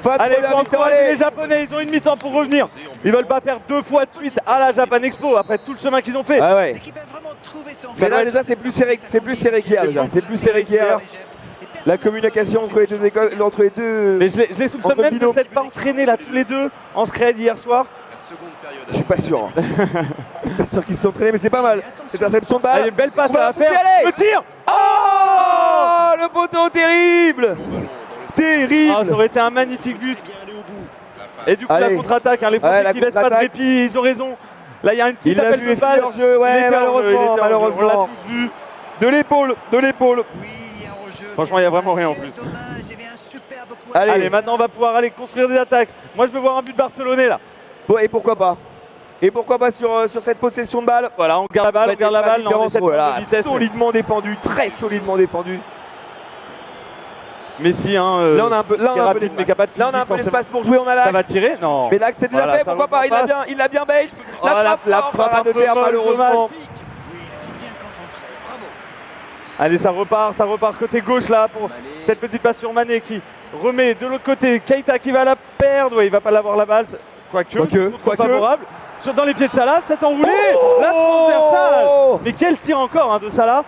Fin de Allez, première faut mi-temps, encourager allez. les Japonais, ils ont une mi-temps pour revenir. Ils veulent pas perdre 2 fois de suite à la Japan Expo après tout le chemin qu'ils ont fait. Ah ouais. L'équipe a vraiment trouvé son Mais là, déjà, c'est plus serré qu'hier. Déjà, c'est plus serré qu'hier. La communication entre les deux écoles, entre les deux. Mais je les soupçonne Entre même de binômes. s'être pas entraînés là tous les deux en scred hier soir. Je suis pas sûr. Hein. Je suis pas sûr qu'ils se sont entraînés, mais c'est pas mal. C'est interception de balle. Allez, belle passe On va à faire. aller. Le tir. Oh, le poteau terrible. Terrible. Ah, ça aurait été un magnifique but. Et du coup, Allez. la contre-attaque, hein, les Français Ouais, la qui laissent pas de contre-attaque. répit, ils ont raison. Là, il y a une petite Il l'a appel vu, de est-ce qu'il balle. est hors jeu? Ouais, Il était hors jeu, malheureusement, il était hors jeu. malheureusement. On l'a tous vu. De l'épaule, de l'épaule. Oui, il y a hors-jeu. Franchement, il y a vraiment rien en plus. Dommage, il y avait un superbe coup. Allez. Allez, maintenant, on va pouvoir aller construire des attaques. Moi, je veux voir un but barcelonais là. Bon, et pourquoi pas? Et pourquoi pas sur cette possession de balle? Voilà, on garde la balle, Ouais, on garde c'est la pas balle. Non, mais différence. cette Oh là là, de vitesse. solidement défendu, très solidement défendu. Messi, hein. Là, on a un peu, là, on qui a est un peu rapide, mais l'espace. qui a pas de Là, on a un physique, peu forcément. l'espace pour jouer. On a Ça va l'axe. tirer? Non. Mais l'axe, c'est déjà Voilà, fait. ça Pourquoi pas? reprend Il a bien Bale. Oh, la frappe un de peu terre, molle, malheureusement. Oui, il était bien concentré. Bravo. Allez, ça repart côté gauche là pour cette petite passe sur Mané qui remet de l'autre côté. Keita qui va la perdre. Ouais, il va pas l'avoir la balle. Quoique, favorable. Dans les pieds de Salah, c'est enroulé. La transversale. Mais quel tir encore hein, de Salah.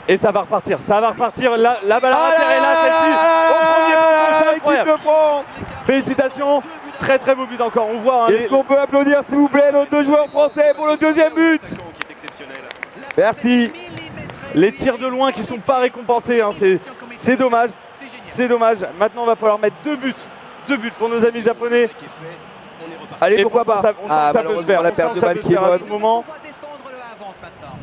Et ça va repartir. La balle à l'intérieur est là, celle-ci. Au premier poteau, c'est incroyable. L'équipe de France. Félicitations. Très très beau but encore. On voit. Hein, Est-ce qu'on peut applaudir, s'il vous plaît, nos deux joueurs français pour le deuxième but? Merci. les tirs de loin qui sont pas récompensés. Hein, c'est dommage. C'est dommage. Maintenant, il va falloir mettre 2 buts. 2 buts pour nos amis japonais. Allez, Et pourquoi pas? On sent que ça peut se faire. La On sent perte que de ça balle peut se qui est faire à bonne. tout moment. On va défendre le avance maintenant.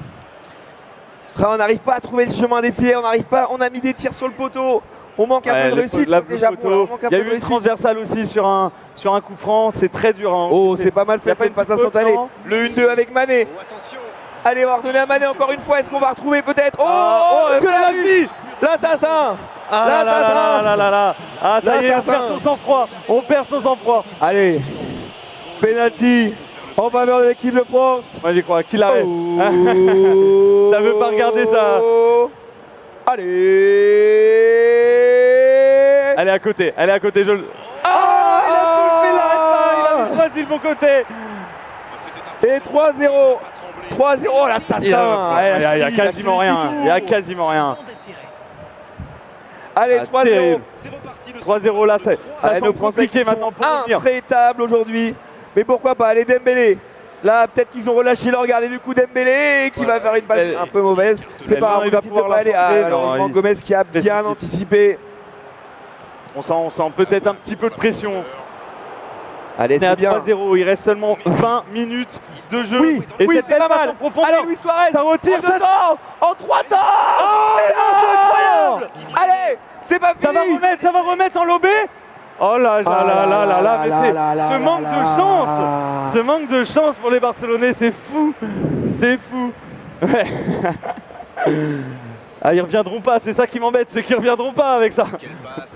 On n'arrive pas à trouver le chemin des filets, on n'arrive pas, on a mis des tirs sur le poteau. On manque un peu de réussite déjà. Il y a eu une transversale aussi sur un coup franc, c'est très dur. Hein. Oh, c'est pas mal y a fait, pas une passe une petite instantanée. faute, non Le 1-2 avec Mané. Allez, on va redonner à Mané encore une fois. Est-ce qu'on va retrouver peut-être? que la vie. L'assassin. Ah là là là là là là. Ah ça y est, on perd son sang-froid. On perd son sang-froid. Allez, penalty en faveur de l'équipe de France. Moi j'y crois, qu'il arrête. Oh. Ça veut pas regarder ça. Allez. Elle est à côté, je le... Ah, il a touché, il a choisi le bon côté. Et 3-0. 3-0, l'assassin. Il y a quasiment rien. Il y a quasiment rien. Allez, 3-0. 3-0 là, ça Allez, semble nos Français compliqué qui sont maintenant pour revenir. intraitables aujourd'hui. Mais pourquoi pas? Allez, Dembélé. Là, peut-être qu'ils ont relâché leur garde. Et du coup, Dembélé qui va faire une passe un peu mauvaise. C'est pas grave, il va pouvoir aller. la sortir. Malheureusement, Gomez qui a bien anticipé. On sent peut-être un petit peu de pression. Allez, On est à c'est bien. 3-0, il reste seulement 20 minutes de jeu. Oui, et oui, cette c'est pas belle passe mal. en profondeur. Allez, Luis Suarez. Ça retire, En 2 temps. En 3 temps. Mais non, c'est incroyable. Allez, c'est pas fini. Ça va remettre en lobé. Oh là là, mais c'est ce manque de chance. Ce manque de chance pour les Barcelonais, c'est fou. C'est fou. Ouais. Ah, ils reviendront pas, c'est ça qui m'embête, c'est qu'ils reviendront pas avec ça.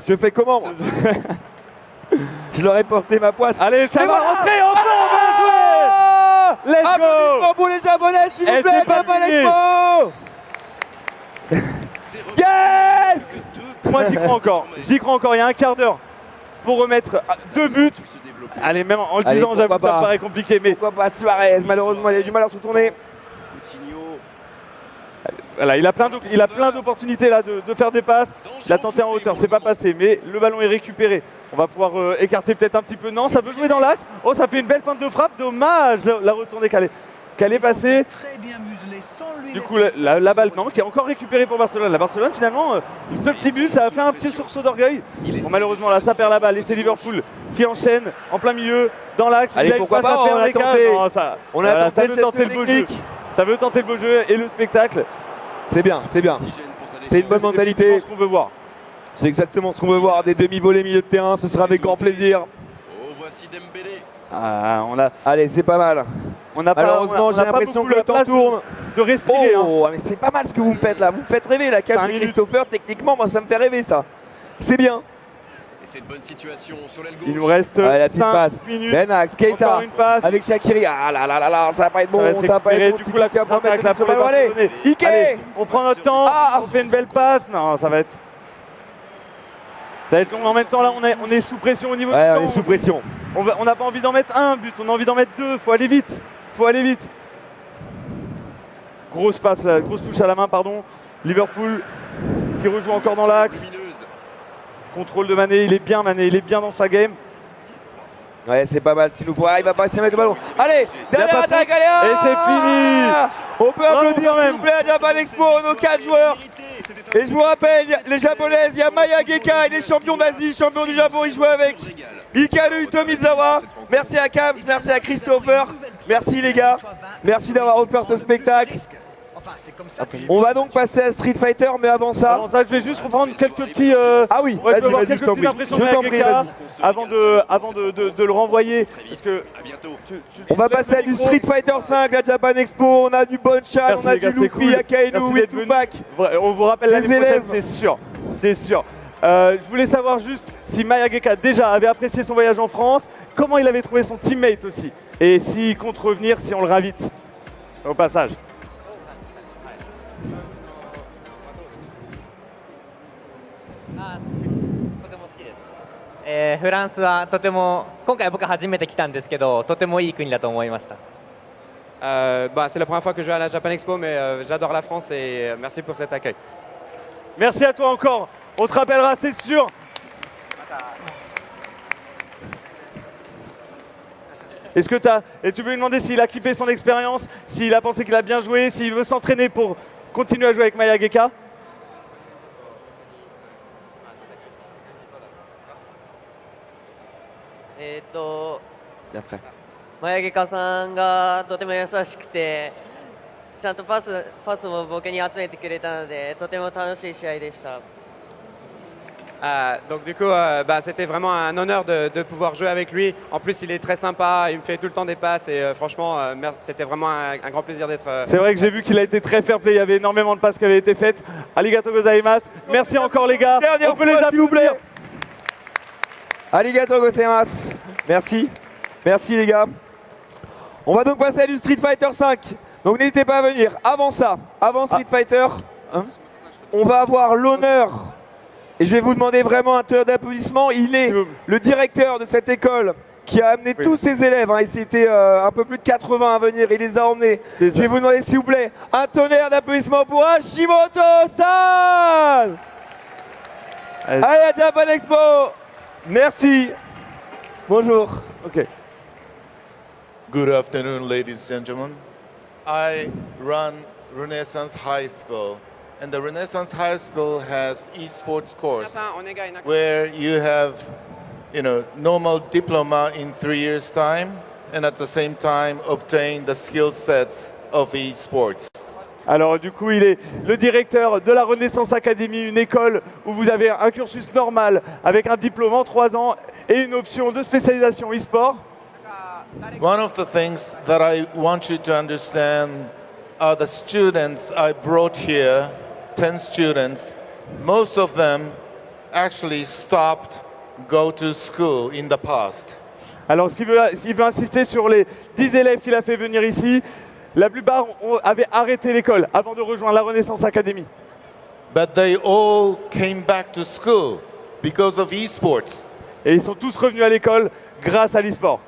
Je fais comment moi? Je leur ai porté ma poisse. Allez, ça Et va voilà. rentrer encore, bien joué. Let's go. Applaudissements pour les Japonais, s'il vous Et plaît, c'est pas Japan fini. Expo. Yes. Moi j'y crois encore, il y a un quart d'heure. pour remettre 2 buts. Allez, même en le Allez, disant, j'avoue pourquoi que ça me pas. paraît compliqué, mais Pourquoi pas Suarez, malheureusement il a du mal à se retourner. voilà, il a plein d'opportunités là de faire des passes. Il a tenté en hauteur, c'est pas passé, mais le ballon est récupéré. On va pouvoir écarter peut-être un petit peu. Non, ça veut jouer dans l'axe. Oh, ça fait une belle feinte de frappe. Dommage la retournée qu'elle est passée. Très bien muselé, sans lui Du laisser coup, l'espace. la balle, non, qui est encore récupérée pour Barcelone. La Barcelone, finalement, ce petit but, ça a fait un petit sursaut d'orgueil. Bon, malheureusement, là, ça perd la balle. Et c'est Liverpool qui enchaîne en plein milieu, dans l'axe. Allez, Il a une pourquoi passe pas, à faire on a des cas. tenté. Non, On a tenté ça le veut geste tenter le beau jeu. technique. Ça veut tenter le beau jeu et le spectacle. C'est bien, c'est bien. C'est une bonne C'est mentalité. exactement ce qu'on veut voir. C'est exactement ce qu'on veut voir, des demi-volées milieu de terrain, ce sera avec grand plaisir. Oh, voici Dembélé. Ah, Allez, c'est pas mal. on n'a pas, Malheureusement, on j'ai n'a pas l'impression beaucoup que le la temps place tourne. de respirer. hein. Oh, mais c'est pas mal ce que vous me faites là. Vous me faites rêver, la cage 5 de minutes. Christopher. Techniquement, moi, ça me fait rêver ça. C'est bien. Et c'est une bonne situation sur l'aile gauche. Il nous reste Ouais, la petite 5 passe. minutes. Benax, Keita, Encore une passe. avec Shaqiri. Ah là là là là, ça va pas être bon, Ça va être ça va pas récupéré. être bon. Du coup, la Tiki-taka pour contre-attaque, mettre là, ce pour les ballon. Allez, Barcelonais. Ike. Allez, on prend notre temps, Ah. on fait une belle passe. Non, ça va être long. En même temps, là, on est sous pression au niveau Ouais, du on temps. est sous pression. On n'a pas envie d'en mettre un but, on a envie d'en mettre 2. Faut aller vite. Grosse passe, grosse touche à la main, pardon. Liverpool qui rejoue encore dans l'axe. Lumineuse. Contrôle de Mané, il est bien dans sa game. Ouais, c'est pas mal ce qu'il nous faut. Ah, il va passer avec le ballon. Allez, dernière pas attaque, faute. allez. Et c'est fini. On peut Bravo applaudir quand s'il même. vous plaît à Japan Expo, nos 4 joueurs. Et je vous rappelle, les japonaises, il y a Maya Geka, il est champion d'Asie, champion du Japon, il joue avec Hikaru Tomizawa. Merci à Kams, merci à Christopher. Merci les gars. Merci d'avoir offert ce spectacle. Enfin, c'est comme ça que j'ai On va donc passer à Street Fighter, mais avant ça. Alors ça, je vais juste reprendre quelques petits. Ah oui, ouais, je vas-y, veux voir vas-y, quelques je t'en petites prie. impressions Je de t'en prie, Geka vas-y. avant de le renvoyer. Parce que À bientôt. On va passer à du Street Fighter 5, la Japan Expo. On a du Bonchan, Merci on a les gars, du c'est Luffy, cool. Akainu, Merci d'être venus. Tupac. On vous rappelle Les l'année prochaine, élèves. c'est sûr. Je voulais savoir juste si Maya Geka déjà avait apprécié son voyage en France, comment il avait trouvé son teammate aussi, et s'il compte revenir si on le réinvite au passage. とても好きです、フランスはとても今回僕初めて来たんですけどとてもいい国だと思いました C'est la première fois que je vais à la Japan Expo, mais j'adore la France et merci pour cet accueil. Merci à toi encore, on te rappellera, c'est sûr. Est-ce que et tu peux lui demander s'il a kiffé son expérience, s'il a pensé qu'il a bien joué, s'il veut s'entraîner pour continuer à jouer avec Maya Geka. Et après. マヤゲカさんがとても優しくてちゃんとパスも僕に集めてくれたのでとても楽しい試合でした。 Donc du coup, c'était vraiment un honneur de pouvoir jouer avec lui. En plus, il est très sympa, il me fait tout le temps des passes et franchement, c'était vraiment un grand plaisir d'être. C'est vrai que j'ai vu qu'il a été très fair play, il y avait énormément de passes qui avaient été faites. Arigato gozaimasu. Merci encore les gars. Dernière On peut les fois, s'il vous plaît. applaudir. Arigato gozaimasu. Merci. Merci les gars. On va donc passer à du Street Fighter 5. Donc n'hésitez pas à venir. Avant ça, avant Street Fighter, on va avoir l'honneur. Et je vais vous demander vraiment un tonnerre d'applaudissements. Il est le directeur de cette école qui a amené tous ses élèves. Et c'était un peu plus de 80 à venir. Il les a emmenés. Je vais vous demander s'il vous plaît un tonnerre d'applaudissements pour Hashimoto-san. Allez à Japan Expo. Merci. Bonjour. Ok. Good afternoon, ladies and gentlemen. I run Renaissance High School, and the Renaissance High School has esports course where you have, normal diploma in 3 years' time, and at the same time obtain the skill sets of esports. Alors du coup, il est le directeur de la Renaissance Academy, une école où vous avez un cursus normal avec un diplôme en 3 ans et une option de spécialisation e-sport. One of the things that I want you to understand are the students I brought here, 10 students. Most of them actually stopped go to school in the past. Alors il veut insister sur les 10 élèves qu'il a fait venir ici. La plupart avaient arrêté l'école avant de rejoindre la Renaissance Academy. But they all came back to school because of esports. Et ils sont tous revenus à l'école grâce à l'e-sport.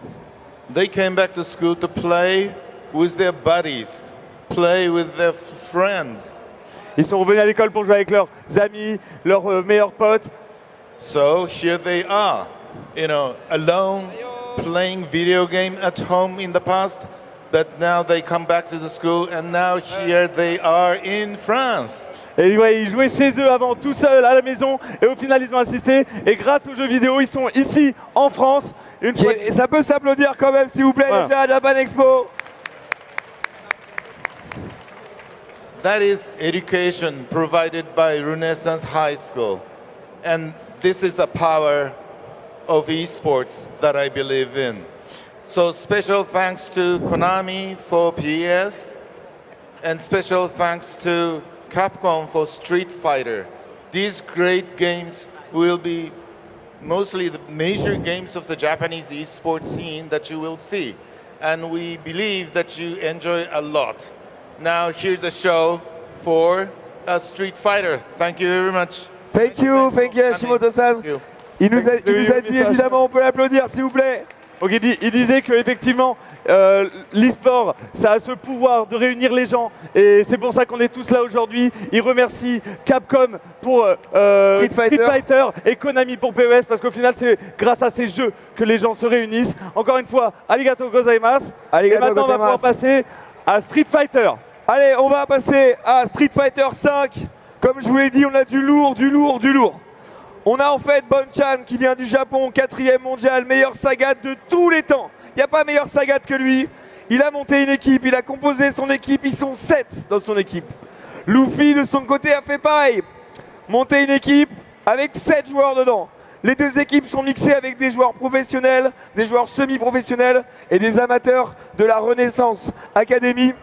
They came back to school to play with their buddies, play with their friends. Ils sont revenus à l'école pour jouer avec leurs amis, leurs meilleurs potes. So here they are, alone, playing video game at home in the past, but now they come back to the school and now here they are in France. Et ouais, ils jouaient chez eux avant, tout seuls à la maison, et au final ils ont assisté. Et grâce aux jeux vidéo, ils sont ici en France. Et ça peut s'applaudir quand même, s'il vous plaît, Voilà. déjà à Japan Expo. That is education provided by Renaissance High School. And this is the power of esports that I believe in. So special thanks to Konami for PS, and special thanks to Capcom for Street Fighter. These great games will be mostly the major games of the Japanese esports scene that you will see. And we believe that you enjoy a lot. Now here's a show for Street Fighter. Thank you very much. Thank you Hashimoto-san. Thank you. Il nous a dit évidemment, on peut l'applaudir s'il vous plaît. Donc il disait qu'effectivement, l'e-sport, ça a ce pouvoir de réunir les gens. Et c'est pour ça qu'on est tous là aujourd'hui. Il remercie Capcom pour Street Fighter et Konami pour PES, parce qu'au final, c'est grâce à ces jeux que les gens se réunissent. Encore une fois, arigato gozaimasu. Et maintenant, on va pouvoir passer à Street Fighter. Allez, on va passer à Street Fighter 5. Comme je vous l'ai dit, on a du lourd, du lourd, du lourd. On a en fait Bonchan qui vient du Japon, 4e mondial, meilleur Sagat de tous les temps. Il n'y a pas meilleur Sagat que lui. Il a monté une équipe, il a composé son équipe, ils sont 7 dans son équipe. Luffy de son côté a fait pareil. Monter une équipe avec 7 joueurs dedans. Les deux équipes sont mixées avec des joueurs professionnels, des joueurs semi-professionnels et des amateurs de la Renaissance Academy.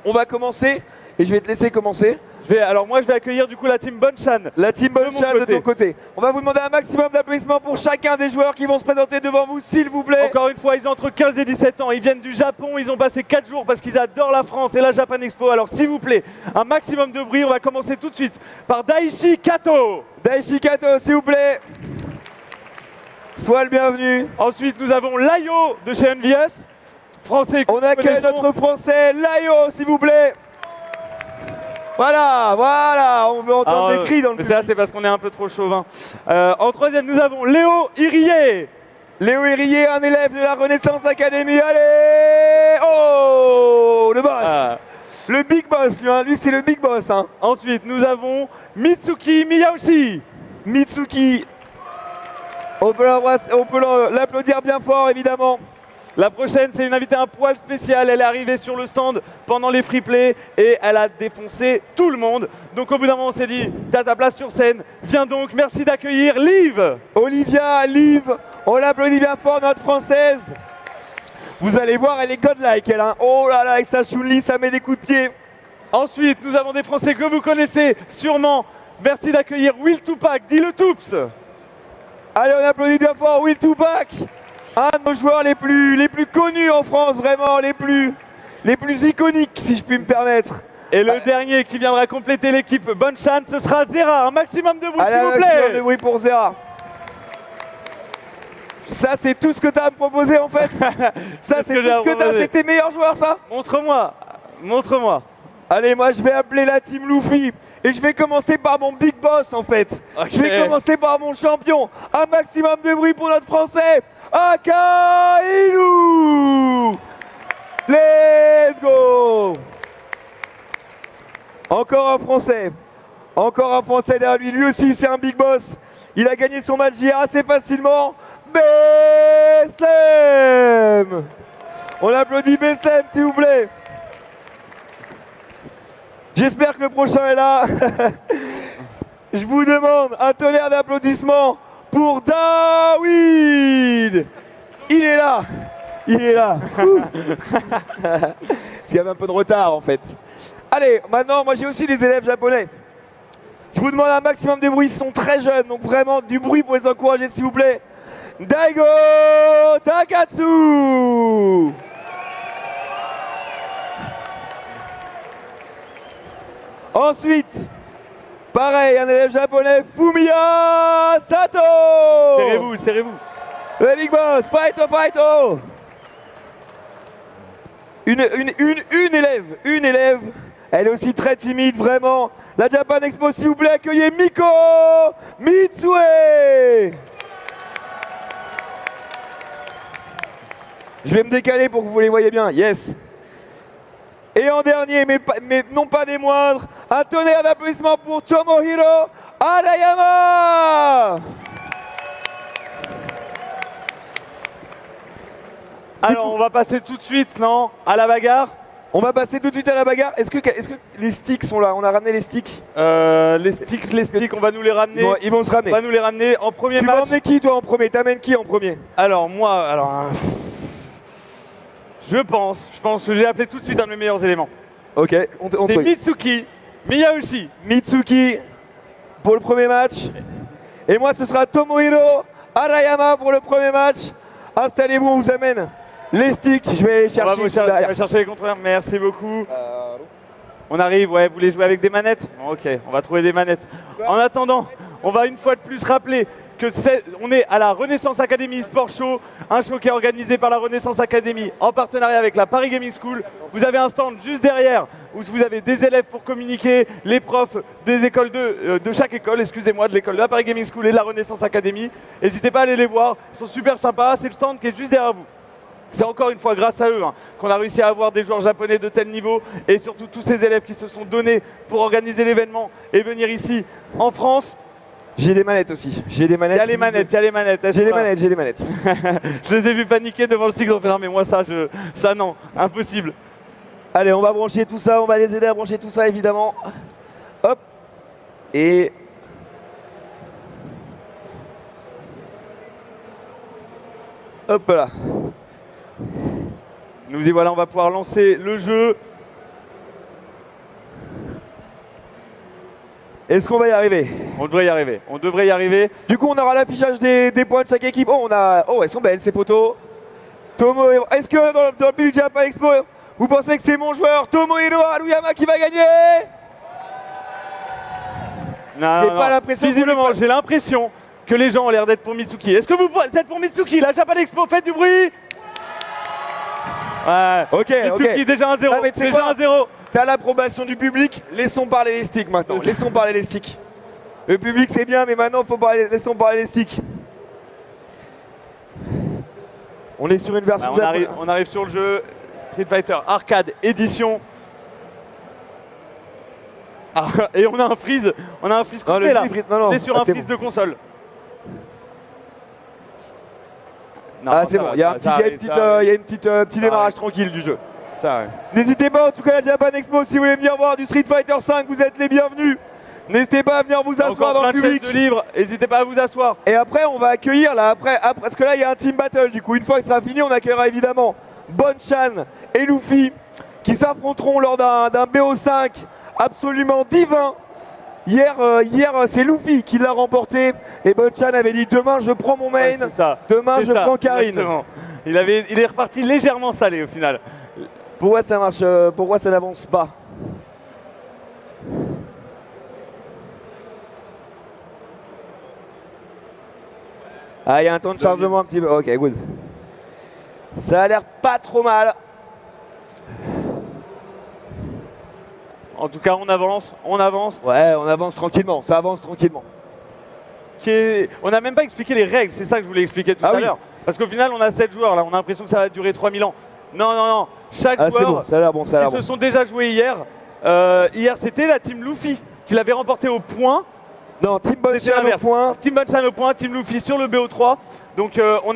On va commencer et je vais te laisser commencer. Alors moi je vais accueillir du coup la team Bonchan. La team Bonchan de ton côté. On va vous demander un maximum d'applaudissements pour chacun des joueurs qui vont se présenter devant vous, s'il vous plaît. Encore une fois, ils ont entre 15 et 17 ans. Ils viennent du Japon. Ils ont passé 4 jours parce qu'ils adorent la France et la Japan Expo. Alors s'il vous plaît, un maximum de bruit. On va commencer tout de suite par Daichi Kato. Daichi Kato, s'il vous plaît. Sois le bienvenu. Ensuite, nous avons Layo de chez NVS. Français. On accueille notre français Layo, s'il vous plaît. Voilà, voilà, on veut entendre des cris dans le public. Mais ça, c'est parce qu'on est un peu trop chauvin. En troisième, nous avons Léo Irié. Léo Irié, un élève de la Renaissance Academy. Allez! Oh! Le boss! Le big boss, lui c'est le big boss. Hein. Ensuite, nous avons Mitsuki Miyaoshi. Mitsuki. On peut l'applaudir bien fort, évidemment. La prochaine, c'est une invitée un poil spécial. Elle est arrivée sur le stand pendant les free play et elle a défoncé tout le monde. Donc au bout d'un moment, on s'est dit, t'as ta place sur scène. Viens donc, merci d'accueillir Liv. Olivia, Liv, on l'applaudit bien fort, notre française. Vous allez voir, elle est godlike, elle. Hein. Oh là là, avec sa Chun-Li, ça met des coups de pied. Ensuite, nous avons des Français que vous connaissez sûrement. Merci d'accueillir Will Tupac, dit le Toups. Allez, on applaudit bien fort Will Tupac. Un de nos joueurs les plus connus en France, vraiment, les plus iconiques, si je puis me permettre. Et le dernier qui viendra compléter l'équipe Bonchan, ce sera Zera. Un maximum de bruit, s'il vous plaît. Un maximum de bruit pour Zera. Ça, c'est tout ce que tu as à me proposer, en fait. Ça, c'est tout ce que tu as. C'est tes meilleurs joueurs, ça. Montre-moi. Montre-moi. Allez, moi, je vais appeler la team Luffy. Et je vais commencer par mon big boss, en fait. Okay. Je vais commencer par mon champion. Un maximum de bruit pour notre français. Akainu! Let's go! Encore un français. Encore un français derrière lui. Lui aussi, c'est un big boss. Il a gagné son match hier assez facilement. Beslem! On applaudit Beslem, s'il vous plaît. J'espère que le prochain est là. Je vous demande un tonnerre d'applaudissements pour David. Il est là. Il est là. Il y avait un peu de retard en fait. Allez, maintenant, moi j'ai aussi des élèves japonais. Je vous demande un maximum de bruit, ils sont très jeunes, donc vraiment du bruit pour les encourager s'il vous plaît. Daigo Takatsu. Ensuite, pareil, un élève japonais, Fumiya Sato. Serrez-vous, serrez-vous. Le Big Boss, fight oh. Une élève. Elle est aussi très timide, vraiment. La Japan Expo, s'il vous plaît, accueillez Miko Mitsue. Je vais me décaler pour que vous les voyez bien, yes. Et en dernier, mais non pas des moindres, un tonnerre d'applaudissements pour Tomohiro Arayama. Alors, on va passer tout de suite, non, à la bagarre. On va passer tout de suite à la bagarre. Est-ce que les sticks sont là? On a ramené les sticks. Les sticks, on va nous les ramener. Bon, ils vont se ramener. On va nous les ramener en premier Tu match. vas emmener qui toi en premier? T'amènes qui en premier? Alors moi, je pense que j'ai appelé tout de suite un de mes meilleurs éléments. Ok, on C'est truc. Mitsuki Miyaoshi. Mitsuki pour le premier match. Et moi, ce sera Tomohiro Arayama pour le premier match. Installez-vous, on vous amène les sticks. Je vais aller On va, chercher derrière. chercher les contrôleurs. Merci beaucoup. On arrive, ouais, vous voulez jouer avec des manettes? Bon, ok, on va trouver des manettes. En attendant, on va une fois de plus rappeler que on est à la Renaissance Academy Sport Show, un show qui est organisé par la Renaissance Academy en partenariat avec la Paris Gaming School. Vous avez un stand juste derrière où vous avez des élèves pour communiquer, les profs des écoles de chaque école, excusez-moi, de l'école de la Paris Gaming School et de la Renaissance Academy. N'hésitez pas à aller les voir, ils sont super sympas, c'est le stand qui est juste derrière vous. C'est encore une fois grâce à eux qu'on a réussi à avoir des joueurs japonais de tel niveau et surtout tous ces élèves qui se sont donnés pour organiser l'événement et venir ici en France. J'ai des manettes aussi. J'ai des manettes. Il y a les manettes. J'ai des manettes. Je les ai vus paniquer devant le stick, ils ont fait non mais moi ça non, impossible. Allez, on va brancher tout ça, on va les aider à brancher tout ça évidemment. Hop. Et hop là. Nous y voilà, on va pouvoir lancer le jeu. Est-ce qu'on va y arriver? On devrait y arriver. Du coup, on aura l'affichage des points de chaque équipe. Oh, elles sont belles ces photos. Tomohiro. Est-ce que dans le public Japan Expo, vous pensez que c'est mon joueur Tomohiro Arayama qui va gagner? J'ai pas l'impression. Visiblement, j'ai l'impression que les gens ont l'air d'être pour Mitsuki. Est-ce que vous êtes pour Mitsuki? La Japan Expo, faites du bruit. Ouais. Ok, Mitsuki, ok. déjà 1-0. Ah, mais tu sais Déjà quoi 1-0. T'as l'approbation du public, laissons parler les sticks maintenant. Laissons parler les sticks. Le public c'est bien, mais maintenant laissons parler les sticks. On est sur une version on arrive sur le jeu Street Fighter Arcade Edition. Ah, et on a un freeze complet là. On est sur un freeze de console. Non, c'est bon, il y a un petit démarrage tranquille du jeu. N'hésitez pas, en tout cas la Japan Expo, si vous voulez venir voir du Street Fighter 5, vous êtes les bienvenus. N'hésitez pas à venir vous asseoir dans le public. De livres, n'hésitez pas à vous asseoir. Et après, on va accueillir là, parce que là, il y a un team battle. Du coup, une fois que ce sera fini, on accueillera évidemment Bonchan et Luffy qui s'affronteront lors d'un BO5 absolument divin. Hier c'est Luffy qui l'a remporté et Bonchan avait dit demain je prends mon main, demain je prends Karine. Exactement. Il est reparti légèrement salé au final. Pourquoi ça marche? Pourquoi ça n'avance pas? Ah, il y a un temps de chargement un petit peu. Ok, good. Ça a l'air pas trop mal. En tout cas, on avance. Ouais, on avance tranquillement, ça avance tranquillement. On n'a même pas expliqué les règles, c'est ça que je voulais expliquer tout à l'heure. Parce qu'au final, on a 7 joueurs, là, on a l'impression que ça va durer 3000 ans. Non. Chaque joueur, bon, ça a l'air bon, ils se sont déjà joués hier. Hier, c'était la team Luffy qui l'avait remporté au point. Non, Team Bonchan au point. Team Bonchan au point, Team Luffy sur le BO3. Donc on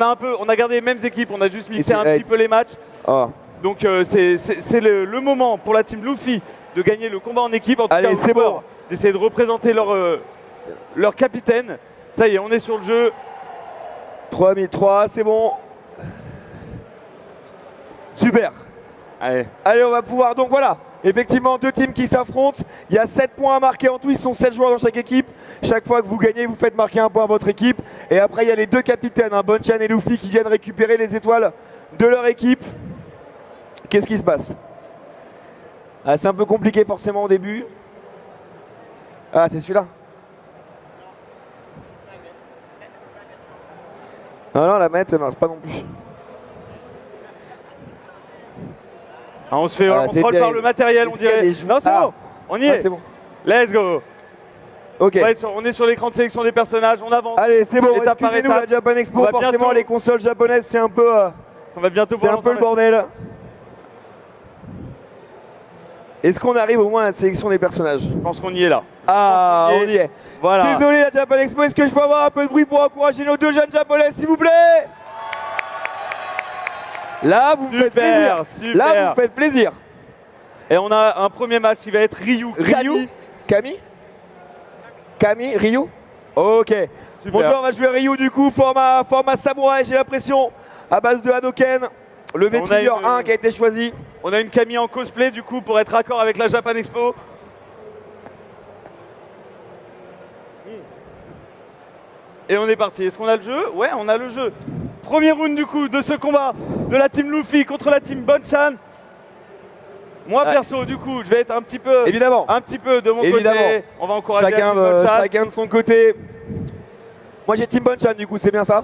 a gardé les mêmes équipes, on a juste mixé un petit peu les matchs. Oh. Donc c'est le moment pour la team Luffy de gagner le combat en équipe. En tout cas, c'est bon. D'essayer de représenter leur capitaine. Ça y est, on est sur le jeu. 3003, c'est bon. Super. Allez, on va pouvoir. Donc voilà, effectivement, deux teams qui s'affrontent. Il y a 7 points à marquer en tout. Ils sont 7 joueurs dans chaque équipe. Chaque fois que vous gagnez, vous faites marquer un point à votre équipe. Et après, il y a les deux capitaines, Bonchan et Luffy, qui viennent récupérer les étoiles de leur équipe. Qu'est-ce qui se passe? C'est un peu compliqué forcément au début. Ah, c'est celui-là. Non, non, la manette, ça marche pas non plus. Ah, on se fait Ah, c'est contrôle par terrible. le matériel, on Est-ce qu'il y a dirait. des Non, c'est ah. bon. On y Ah, est. c'est bon. Let's go. Ok. On est sur l'écran de sélection des personnages, on avance. Allez, c'est bon, Étape par excusez-nous la étape. Japan On Expo, va forcément bientôt- les consoles japonaises c'est un peu, On va bientôt c'est un voir peu le bordel. Est-ce qu'on arrive au moins à la sélection des personnages? Je pense qu'on y est là. Ah, Je pense qu'on on y est. Voilà. Désolé la Japan Expo, est-ce que je peux avoir un peu de bruit pour encourager nos deux jeunes japonais s'il vous plaît? Là, vous me faites plaisir. Super, Là, super. vous me faites plaisir. Et on a un premier match qui va être Ryu. Kami, Ryu. Ok. Super. Bonjour, on va jouer Ryu du coup, format samouraï, j'ai l'impression, à base de Hadoken. Le On a V-Trigger une- 1 qui a été choisi. On a une Camille en cosplay du coup pour être raccord avec la Japan Expo. Et on est parti. Est-ce qu'on a le jeu? Ouais, on a le jeu. Premier round du coup de ce combat de la team Luffy contre la team Bonchan. Moi Ouais. perso du coup, je vais être un petit peu de mon Évidemment. côté. On va encourager Chacun, la team Bonchan. chacun de son côté. Moi j'ai Team Bonchan du coup, c'est bien ça?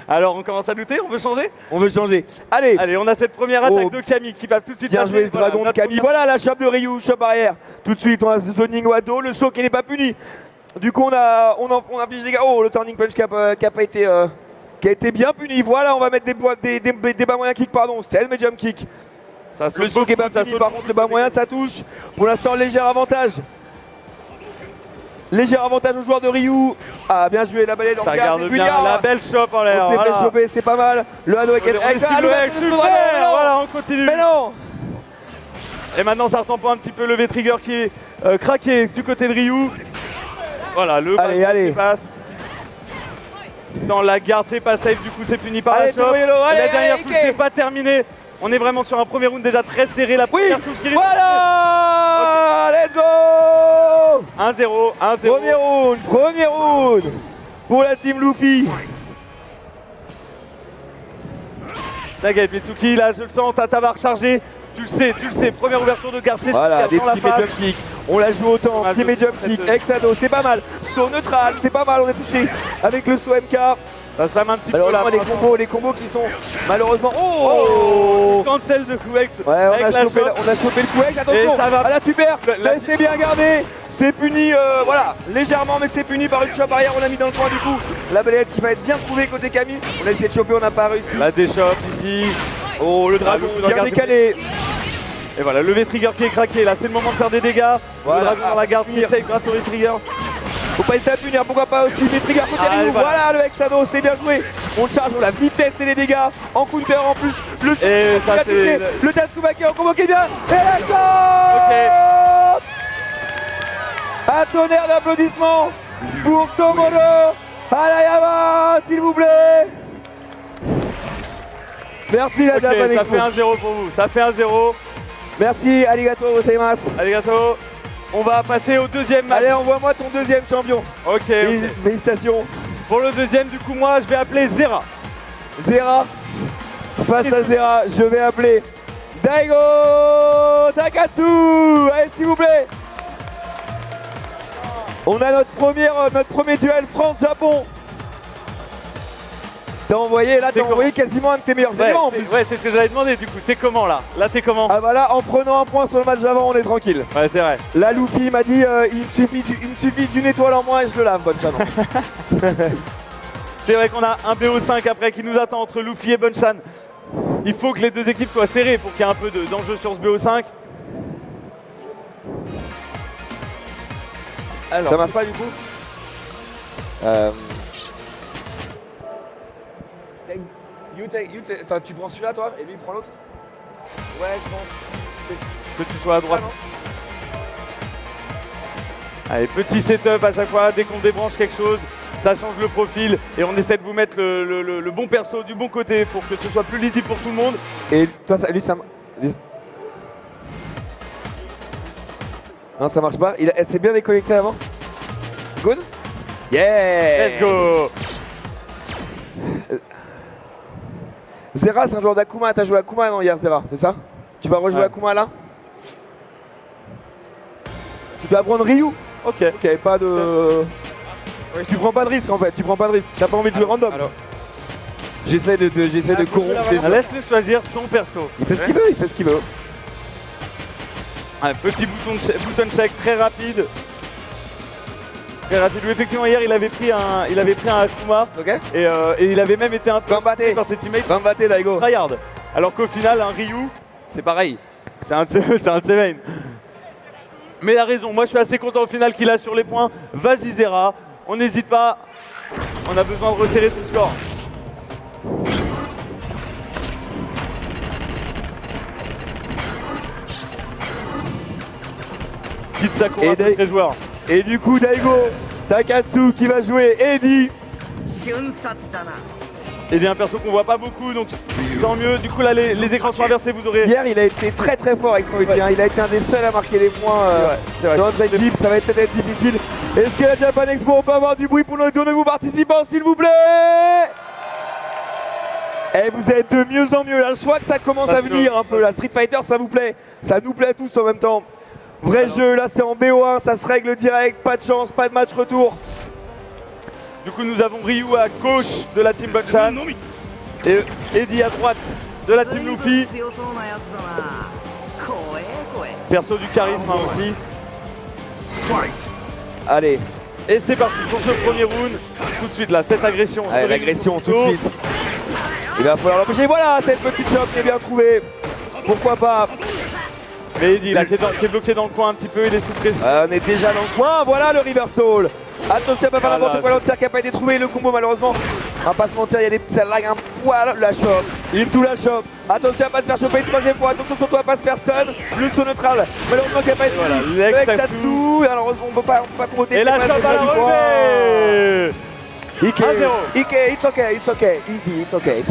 Alors on commence à douter, on veut changer? On veut changer. Allez, Allez, on a cette première attaque Oh. de Camille qui va tout de suite bien passer. joué ce Voilà, dragon de notre Camille. première- Voilà la chape de Ryu, chape arrière. Tout de suite, on a ce zoning Wado, le saut qui n'est pas puni. Du coup, on affiche les gars. Oh, le turning punch qui a pas été, qui a été bien puni. Voilà, on va mettre des bas moyens kick, pardon. C'est le jump kick. Ça saute Le saut qui est pas beaucoup, ça puni, saute par contre, le bas moyen, ça touche. Pour l'instant, léger avantage. Léger avantage aux joueurs de Ryu. Ah, bien joué, la balayée dans le Ça regard, garde c'est bien Bulliard. la belle chope en l'air. On s'est voilà. fait choper, c'est pas mal. Le Hado avec On esquive le X, super. Voilà, on continue. Mais non. Et maintenant, ça retombe un petit peu le V-Trigger qui est craqué du côté de Ryu. Voilà, le Allez, ballon allez. qui passe. Dans la garde, c'est pas safe, du coup, c'est puni par Allez, la chope. Toro Yellow, Et allez, la dernière allez, touche Ike. n'est pas terminée. On est vraiment sur un premier round déjà très serré. La Oui, première touche qui risque- voilà. Let's go. 1-0, 1-0. Premier round pour la team Luffy. T'inquiète, Mitsuki, là, je le sens, ta barre chargée. Tu le sais, première ouverture de garde, c'est Voilà, super des dans la petits face. jump kick. On la joue autant, On a petit joué jump très kick, peu. ex-ado, c'est pas mal. Saut neutral, c'est pas mal, on est touché avec le saut MK. Ça se trame un petit peu là. Malheureusement, les combos qui sont malheureusement. Oh, cancel de coup X. Ouais, avec la on a chopé le coup X, attention. Et ça va. Ah là, super. La- Mais c'est bien gardé. C'est puni, voilà, légèrement, mais c'est puni par une chope arrière. On l'a mis dans le coin du coup. La balayette qui va être bien trouvée côté Camille. On a essayé de choper, on n'a pas réussi. La déchoppe ici. Oh, le dragon, dans la bien garde. décalé. Et voilà, le V-Trigger qui est craqué. Là, c'est le moment de faire des dégâts. Voilà. Le dragon dans la garde qui essaye grâce au V-Trigger. Faut pas hésiter à punir, pourquoi pas aussi des triggers côté Ah, Ryu. et voilà. Voilà le Hexado, c'est bien joué. On charge, on la vitesse et les dégâts. En counter en plus. Le Et ça, qui a c'est touché. Le Tatsumaki en combo qui est bien. Et la chope. Un tonnerre d'applaudissements pour Tomono Harayama, s'il vous plaît. Merci la Ok, Japan ça Expo. fait 1-0 pour vous. Ça fait 1-0. Merci, arigato gozaimasu. Allez, gâteau. On va passer au deuxième match. Allez, envoie-moi ton deuxième champion. Ok. Félicitations. Pour le deuxième, du coup, moi, je vais appeler Zera. Zera, face à Zera, je vais appeler Daigo Takatsu. Allez, s'il vous plaît. On a notre premier duel France-Japon. T'as envoyé quasiment un de tes meilleurs Ouais, éléments en plus. ouais, c'est ce que j'allais demander, du coup. T'es comment là? Là, t'es comment? Ah bah là, en prenant un point sur le match d'avant, on est tranquille. Ouais, c'est vrai. Là, Luffy m'a dit il me suffit d'une étoile en moins et je le lave, bonne chance. C'est vrai qu'on a un BO5 après qui nous attend entre Luffy et Bonchan. Il faut que les deux équipes soient serrées pour qu'il y ait un peu d'enjeu sur ce BO5. Alors, Ça marche pas du coup Enfin, tu prends celui-là toi et lui il prend l'autre. Ouais, je pense. que tu sois à droite. Allez, petit setup à chaque fois, dès qu'on débranche quelque chose, ça change le profil et on essaie de vous mettre le bon perso du bon côté pour que ce soit plus lisible pour tout le monde. Et toi, lui, ça. Non, ça marche pas. Elle s'est bien déconnectée avant. Good. Yeah. Let's go. Zera, c'est un joueur d'Akuma. T'as joué Akuma non hier, Zera, c'est ça? Tu vas rejouer Ouais. Akuma là? Tu dois apprendre Ryu. Ok. Ok, pas de. Tu prends pas de risque en fait, tu prends pas de risque. T'as pas envie de jouer random. J'essaie de corrompre les... Laisse-le choisir son perso. Il fait ce qu'il veut, il fait ce qu'il veut. Un petit bouton check très rapide. Très rapide. Lui, effectivement, hier, il avait pris un Akuma. Ok. Et il avait même été un peu Gambaté par ses teammates. Gambaté, Daigo. Tryhard. Alors qu'au final, un Ryu, c'est pareil. C'est un de ses mains. Mais il a raison. Moi, je suis assez content au final qu'il a sur les points. Vas-y, Zera. On n'hésite pas. On a besoin de resserrer ce score. Petite Sakura, très joueur. Et du coup, Daigo, Takatsu qui va jouer Eddie. Et bien un perso qu'on voit pas beaucoup, donc tant mieux. Du coup là les écrans sont inversés, vous aurez... Hier il a été très fort avec son Eddie, hein. Il a été un des seuls à marquer les points dans notre équipe, ça va peut-être être difficile. Est-ce que la Japan Expo, on peut avoir du bruit pour nos deux nouveaux participants s'il vous plaît? Et vous êtes de mieux en mieux, là je crois que ça commence à venir un peu, la Street Fighter ça vous plaît, ça nous plaît tous en même temps. Vrai jeu, là c'est en BO1, ça se règle direct, pas de chance, pas de match retour. Du coup nous avons Ryu à gauche de la team Bonchan et Eddie à droite de la team Luffy. Perso du charisme hein, aussi. Allez. Et c'est parti pour ce premier round. Tout de suite là, cette agression. Allez, l'agression tout de suite. Il va falloir l'empêcher. Voilà, cette petite choc qui est bien trouvée. Pourquoi pas. Mais Eddie là, qui est bloqué dans le coin un petit peu, il est sous pression. On est déjà dans le coin, voilà le reversal. Attention à pas faire n'importe quoi, l'entière qui n'a pas été trouvé, le combo malheureusement. On va pas se mentir, il y a des petits lag un poil, la chope. Il tout la chope. Attention à pas se faire choper une troisième fois, attention surtout à pas se faire stun. Plus sur neutral, malheureusement qui n'a pas été trouvé. Avec Tatsu, malheureusement on peut pas protéger. Et la chope à la relevée. Ike, it's okay, easy, it's okay.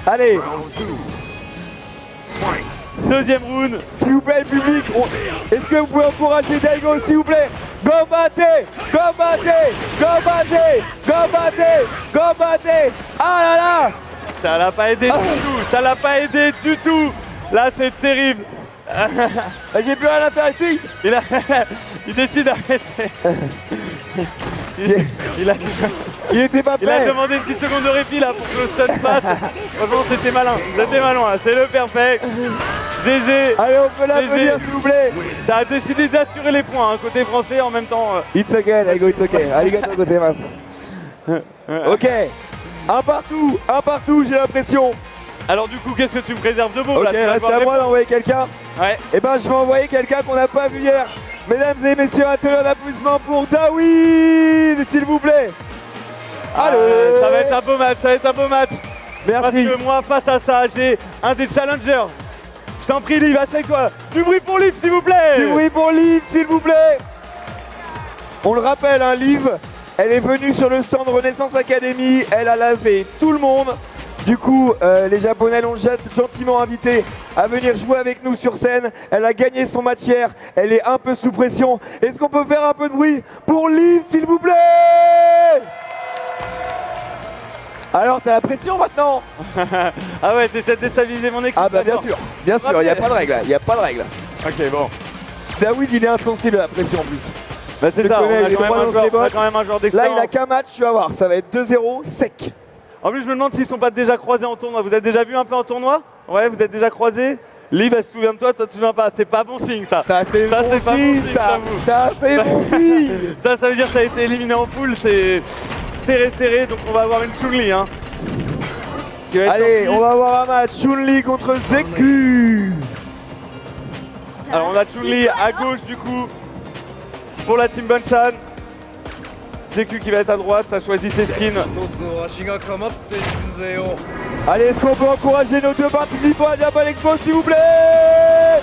Allez. Deuxième round. S'il vous plaît, le public, est-ce que vous pouvez encourager Daigo, s'il vous plaît? Gambaté! Ah là là! Ça l'a pas aidé du tout, ça l'a pas aidé du tout. Là, c'est terrible. J'ai plus rien à faire ici. Il décide d'arrêter. Il était pas prêt. Il a demandé une petite seconde de répit là pour que le stun passe. Franchement, c'était malin. C'est le perfect. GG. Allez, on peut l'applaudir s'il vous plaît. Ça a décidé d'assurer les points, hein, côté français en même temps. It's okay, Daigo, it's okay. Arigato gozaimasu. Ok. Un partout, j'ai l'impression. Alors du coup, qu'est-ce que tu me préserves de beau? Ok, là c'est à moi d'envoyer quelqu'un. Ouais. Et ben je vais envoyer quelqu'un qu'on n'a pas vu hier. Mesdames et messieurs, un tonnerre d'applaudissements pour Dawid, s'il vous plaît. Allez. Ça va être un beau match, Merci. Parce que moi, face à ça, j'ai un des challengers. Je t'en prie, Liv, assieds-toi. Du bruit pour Liv, s'il vous plaît. Du bruit pour Liv, s'il vous plaît. On le rappelle, hein, Liv, elle est venue sur le stand Renaissance Academy, elle a lavé tout le monde. Du coup, les Japonais l'ont gentiment invitée à venir jouer avec nous sur scène. Elle a gagné son match hier, elle est un peu sous pression. Est-ce qu'on peut faire un peu de bruit pour Liv, s'il vous plaît? Alors, t'as la pression maintenant? Ah ouais, t'essaies de déstabiliser mon équipe. Ah bah bien sûr, il n'y a pas de règle, Ok, bon. Dawid, il est insensible à la pression en plus. Bah c'est ça, on a quand même un joueur d'expérience. Là, il a qu'un match, tu vas voir, ça va être 2-0 sec. En plus, je me demande s'ils sont pas déjà croisés en tournoi. Vous êtes déjà vu un peu en tournoi? Ouais, vous êtes déjà croisés? Liv, elle se souvient de toi, toi tu te souviens pas. C'est pas bon signe ça. Ça c'est bon signe, ça c'est bon signe. Ça veut dire que ça a été éliminé en poule, c'est serré, donc on va avoir une Chun-Li. Hein, allez, on va avoir un match Chun-Li contre Zeku. Alors on a Chun-Li à gauche du coup pour la team Bonchan. Zeku qui va être à droite, ça choisit ses skins. Allez, est-ce qu'on peut encourager nos deux participants à Japan Expo s'il vous plaît?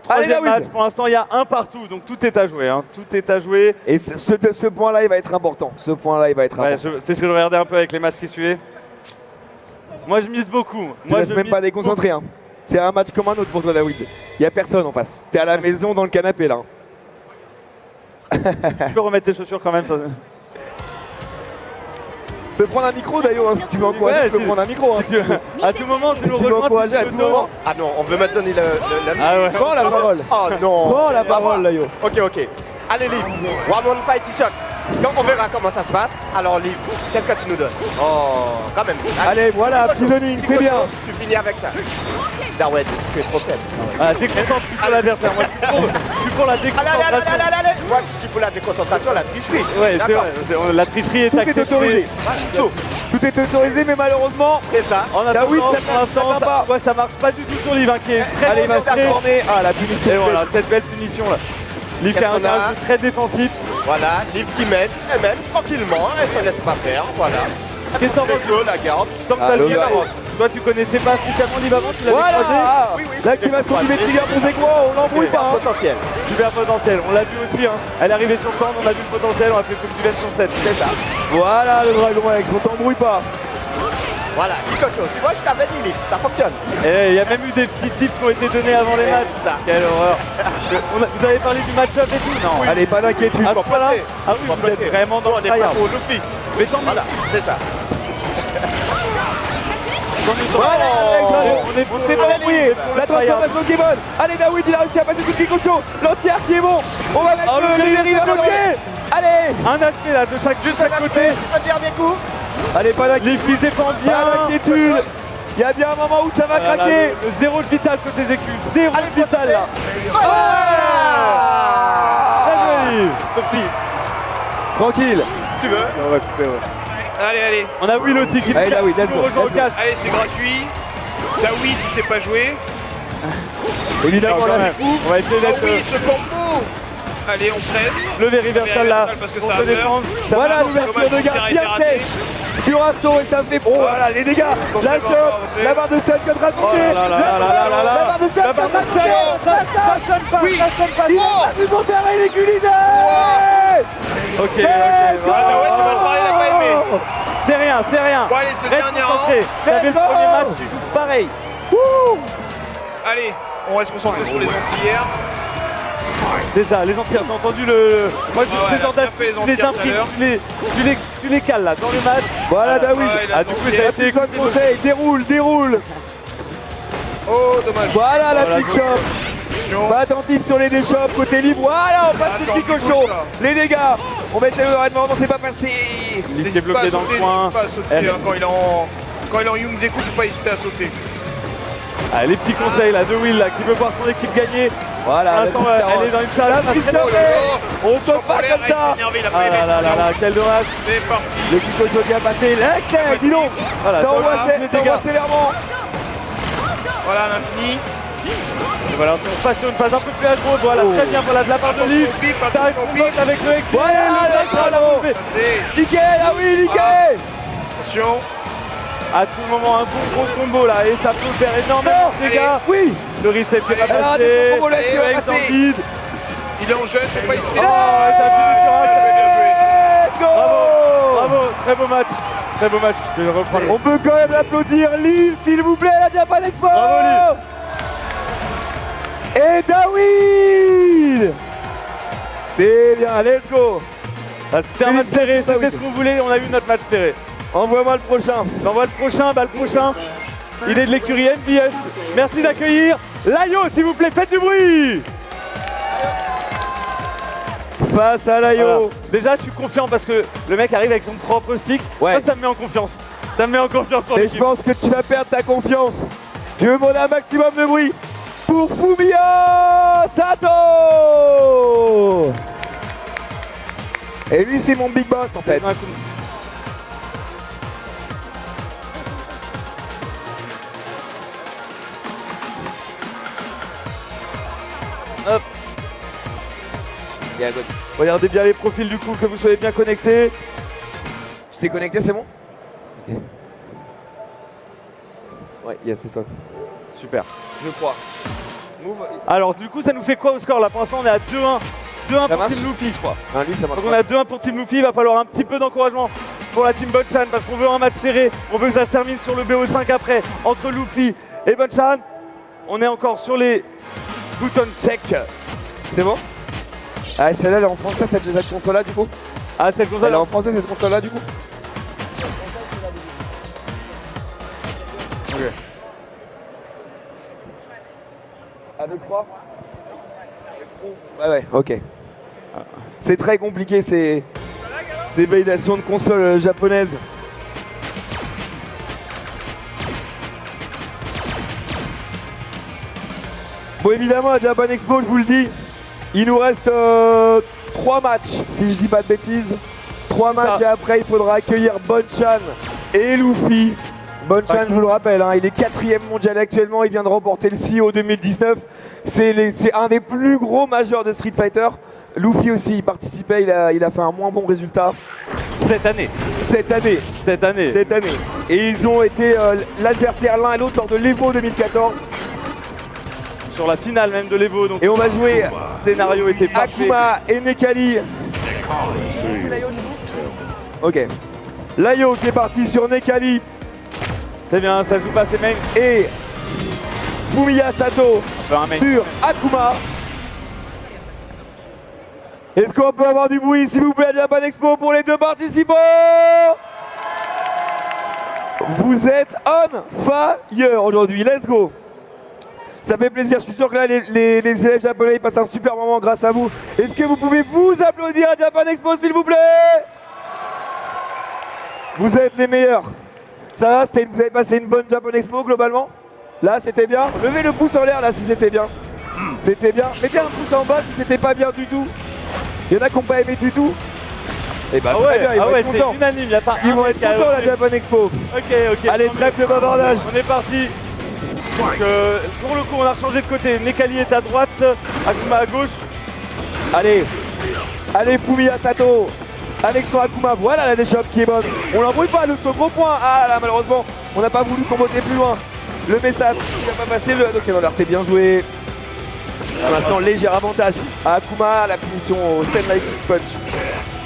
Troisième match, pour l'instant il y a un partout, donc tout est à jouer. Hein. Tout est à jouer. Et ce point-là, il va être important. C'est ce que je regardais un peu avec les matchs qui suivaient. Moi je mise beaucoup. Moi je même pas déconcentré. Hein. C'est un match comme un autre pour toi, Dawid. Il n'y a personne en face. T'es à la maison dans le canapé là. Tu peux remettre tes chaussures quand même. Ça... peux prendre un micro d'ailleurs, hein, si tu veux encourager, Ouais, tu peux si- prendre un micro. Hein. À tout moment, tu nous Tu veux rejoins. encourager à tu tout veux moment. Ah non, on veut me donner la Ah ouais. Prends la parole. Oh non. Prends la parole, Layo. Ok, ok. Allez, Liv. One fight shot. Donc on verra comment ça se passe. Alors, Liv, qu'est-ce que tu nous donnes? Oh, quand même. Allez, voilà, petit zoning, c'est bien. Tu finis avec ça. Darwin, tu es trop faible. Ah, déconcentre plutôt l'adversaire. Moi, je suis pour la Allez, allez, déconcentration. allez, allez, allez. Moi, je suis pour la déconcentration, la tricherie. Ouais, c'est D'accord. vrai. La tricherie est Tout est acceptée. autorisé. Tout. Tout est autorisé, mais malheureusement, C'est ça. En attendant, David, pour ça l'instant, va pas. ouais, ça marche pas du tout sur Liv, hein, qui est très allez, il va se concentré. transformer. Ah, la punition. Et voilà, cette belle punition là. Liv qui a un Qu'est-ce qu'on a jeu très défensif. Voilà, Liv qui mène, elle mène tranquillement, elle se laisse pas faire, voilà. Qu'est-ce que t'en penses? Le la garde. Tant que Ah, t'as le le bien gars. avance. Toi, tu connaissais pas spécialement Liv avant, tu l'avais croisé. Voilà. Oui, oui, L'activation du Metriga pour Zegua, on l'embrouille Super pas. Hein. potentiel. Super potentiel, on l'a vu aussi. Hein. Elle est arrivée sur stand, on a vu le potentiel, on a fait comme tu viens sur 7. C'est ça. Voilà le Dragon X, on t'embrouille pas. Voilà, quelque chose. Tu vois, je t'avais dit, Liv, ça fonctionne. Et il y a même eu des petits tips qui ont été donnés avant les Et matchs. ça. Quelle horreur. Vous avez parlé du match-up et tout? Non. Allez, pas d'inquiétude. Ah, voilà. Ah oui, vous êtes vraiment dans on le est pas tryhard. pour Luffy. Mais tant mieux. Voilà, c'est ça. Voilà, On est pour c'est pas embrouillé. La tryhard. transformation qui est bonne. Allez, David, il a réussi à passer tout le Kikocho. L'entière qui est bon. On va mettre Oh, le le délire, dérive à le bloquer. Allez. Un HP là de chaque Juste chaque un côté. dernier coup. Allez, pas d'inquiétude. Liv qui défend bien. Pas d'inquiétude. Il y a bien un moment où ça va Voilà, craquer. le zéro de vital côté Zeku. Zéro Allez, de faut vital sauter. là. Très joli. Topsy, Tranquille. tu veux? On va couper, ouais. Allez, allez. On a Will aussi qui Allez, David, let's nous go, rejoint au let's go. casque. Allez, c'est gratuit. Daoui, tu sais pas jouer. Évidemment, Quand là, même. On va essayer Ah d'être oui, ce combo. Allez, on presse. le reversal là Parce que pour ça se meurt. défendre. Ça voilà marche. l'ouverture de Dommage, garde Pierre bien était raté. sèche sur un saut et ça fait. Oh voilà les dégâts. La Attention, chope, avancez. la barre de stun contre Oh là là là là là là là là. la barre de stun La barre de contre stun. Ça sonne pas, ça sonne pas. Il a pas pu monter à ridiculiser. Ok, Ah, ouais, c'est mal parlé, il a pas aimé. C'est rien, c'est rien. Bon, allez, ce Reste dernier concentré. rang. T'avais le Let's go. premier match, tu joues pareil. Allez, on reste concentré sur les antillaires. C'est ça, les entières, t'as entendu le. Moi je Ah ouais, suis elle a bien fait les tu les entières imprimes, tout à l'heure. tu les cales là dans le match. Voilà David. Ouais, il a Ah du coup tenté. ça a été Comme conseil, déroule. Oh, dommage. Voilà la Voilà, petite chope. Pas attentif sur les déchoppes, côté libre. Voilà, on passe le Attends, petit du coup, cochon. ça. Les dégâts. On va essayer de non, c'est pas passé. Il s'est N'hésite pas bloqué à dans sauter, le coin. n'hésite pas à sauter, Elle- hein, quand il est en Yumzeku, faut pas hésiter à sauter. Ah, les petits conseils là de Will là qui veut voir son équipe gagner. Voilà, Pour la l'instant, petite elle est dans une salle. petite très chope. bien. On peut pas L'air, comme il s'est ça. énervé, il a Ah pas aimé. là là là là, quel dommage. C'est parti. Le petit cochon qui a passé. Là, dis donc. Voilà, Ça envoie voilà, les dégâts. sévèrement. Voilà, l'infini. Et voilà, on passe sur une phase un peu plus aggro. Voilà, très bien, voilà de la part de Attention Liv. au pic, T'arrives attention au ton pic. vote avec le X. Voilà, le le Dragon, Dragon. la montée. C'est. Nickel, ah oui, nickel. Attention. À tout moment, un bon gros combo là. Et ça peut faire énormément de dégâts. Oui. Le reset qui va Alors, passer. des combos là qui Le va X dans passer. le vide. Il est en jeune, faut pas hésiter. Oh, ça finit sur un Bien joué. Let's go. Bravo, très beau match. Très beau match. Je vais reprendre. On peut quand même applaudir Liv, s'il vous plaît, la Japan Expo. Bravo, Liv. Et David. C'est bien, let's go. Ah, c'était un match serré, c'était ce qu'on voulait. On a eu notre match serré. Envoie-moi le prochain. J'envoie le prochain, le prochain, il est de l'écurie MBS. Merci d'accueillir Layo, s'il vous plaît, faites du bruit. Face à Layo. Voilà. Déjà, je suis confiant parce que le mec arrive avec son propre stick. Ouais. Ça me met en confiance. Ça me met en confiance pour Et je l'équipe. pense que tu vas perdre ta confiance. Je veux demander un maximum de bruit pour Fumiya Sato. Et lui, c'est mon big boss en fait. Hop. Regardez bien les profils du coup, que vous soyez bien connectés. Je t'ai connecté, c'est bon? Ok. Ouais, yes, c'est ça. Super. Je crois. Move. Alors du coup, ça nous fait quoi au score là? Pour l'instant, on est à 2-1. 2-1 pour marche Team Luffy, je crois. Non, lui, ça marche Donc on a 2-1 pour Team Luffy, il va falloir un petit peu d'encouragement pour la Team Bonchan parce qu'on veut un match serré, on veut que ça se termine sur le BO5 après, entre Luffy et Bonchan. On est encore sur les boutons check. C'est bon? Ah, celle-là, elle est en français, cette console-là, du coup? Ah, cette console Elle est en français, cette console-là, du coup? À 2-3. Ouais, ok. C'est très compliqué ces validations de consoles japonaises. Bon, évidemment, à Japan Expo, je vous le dis, il nous reste 3 matchs, si je dis pas de bêtises. 3 matchs et après, il faudra accueillir Bonchan et Luffy. Bonchan, je vous le rappelle, hein, il est 4e mondial actuellement, il vient de remporter le CEO 2019. C'est un des plus gros majeurs de Street Fighter. Luffy aussi, il participait, il a fait un moins bon résultat. Cette année. Et ils ont été l'adversaire l'un et l'autre lors de l'Evo 2014. Sur la finale même de l'Evo. Et on va jouer. Le scénario était parfait. Akuma et Nekali. Ok. Layo qui est parti sur Nekali. C'est bien, ça joue pas ses mains. Et Fumiya Sato sur Akuma. Est-ce qu'on peut avoir du bruit, s'il vous plaît, à Japan Expo pour les 2 participants? Vous êtes on fire aujourd'hui, let's go. Ça fait plaisir, je suis sûr que là, les élèves japonais, ils passent un super moment grâce à vous. Est-ce que vous pouvez vous applaudir à Japan Expo, s'il vous plaît? Vous êtes les meilleurs. Ça va, vous avez passé une bonne Japan Expo globalement? Là, c'était bien. Levez le pouce en l'air là si c'était bien. C'était bien. Mettez un pouce en bas si c'était pas bien du tout. Il y en a qui n'ont pas aimé du tout. Et bah très bien, ils vont être contents. C'est unanime, il y a pas ils vont être contents à la Japan Expo. Ok. Allez, trêve de bavardage. On est parti. Donc, pour le coup, on a changé de côté. Nekali est à droite, Akuma à gauche. Allez, Fumiya Sato. Alexandre Akuma, voilà la déchoppe qui est bonne. On l'embrouille pas, le second point. Ah là, malheureusement, on n'a pas voulu comboter plus loin. Le message, il n'a pas passé le. Ok, non, c'est bien joué. Maintenant, léger avantage à Akuma, la punition au Stand Like Punch.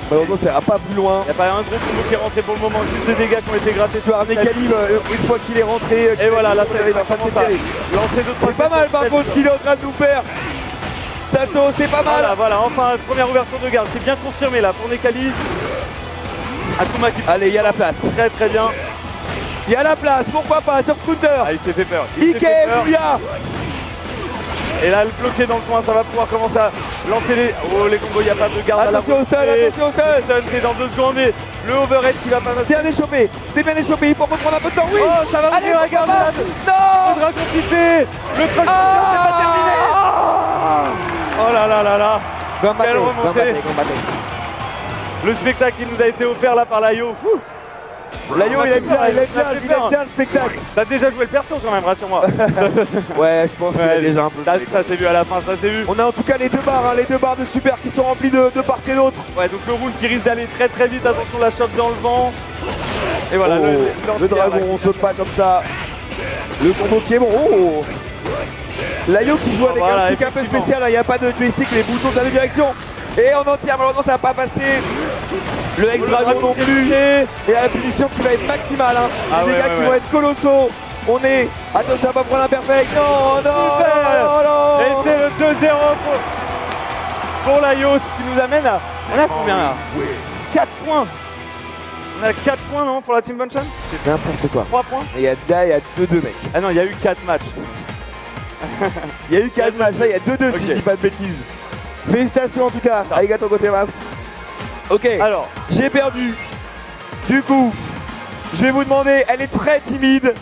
Malheureusement, ça va pas plus loin. Il n'y a pas un gros combo qui est rentré pour le moment, juste des dégâts qui ont été grattés sur Nekali. Une fois qu'il est rentré. Et voilà, là, c'est pas mal par contre ce qu'il est en train de nous faire. Sato, c'est pas mal. Voilà, enfin, première ouverture de garde. C'est bien confirmé là pour Nekali. Akuma qui. Allez, il y a la place. Très très bien. Il y a la place, pourquoi pas, sur Scooter. Ah, il s'est fait peur. Ike Fuya. Et là, le bloqué dans le coin, ça va pouvoir commencer à lancer les combos. Il n'y a pas de garde. Attention au stun, attention au stun. C'est dans 2 secondes. Et le overhead qui va pas mal. C'est bien échauffé, il faut reprendre un peu de temps. Oui. Oh, ça va ouvrir la garde. Non. Le dragon qui fait. Le truc, c'est pas terminé. Oh là là là là. Quelle remontée. Le spectacle qui nous a été offert là par Layo. Layo, il aime bien le spectacle. T'as déjà joué le perso quand même, rassure-moi. Ouais, je pense qu'il a déjà un peu. Ça s'est vu à la fin, ça s'est vu. On a en tout cas les 2 barres de super qui sont remplies de part et d'autre. Ouais, donc le roule qui risque d'aller très très vite. Attention, la chope dans le vent. Et voilà, le dragon, on saute pas comme ça. Le combo qui est bon. Oh. Layo qui joue avec un stick un peu spécial, il n'y a pas de joystick, les boutons dans la direction. Et en entière, malheureusement ça va pas passer. Le ex-dragon non plus. Et la punition qui va être maximale. Les dégâts qui vont être colossaux. On est. Attention à pas prendre l'imperfect. Non. Et c'est le 2-0 pour Layo, ce qui nous amène à. On a combien là? 4 points. On a 4 points non pour la Team Bonchan? C'est n'importe quoi. 3 points. Et il y a 2 mecs. Ah non, il y a eu 4 matchs. Il y a eu 4 matchs, là il y a 2-2 si je dis pas de bêtises. Félicitations en tout cas, arigato gozaimasu. Ok, alors j'ai perdu. Du coup, je vais vous demander, elle est très timide.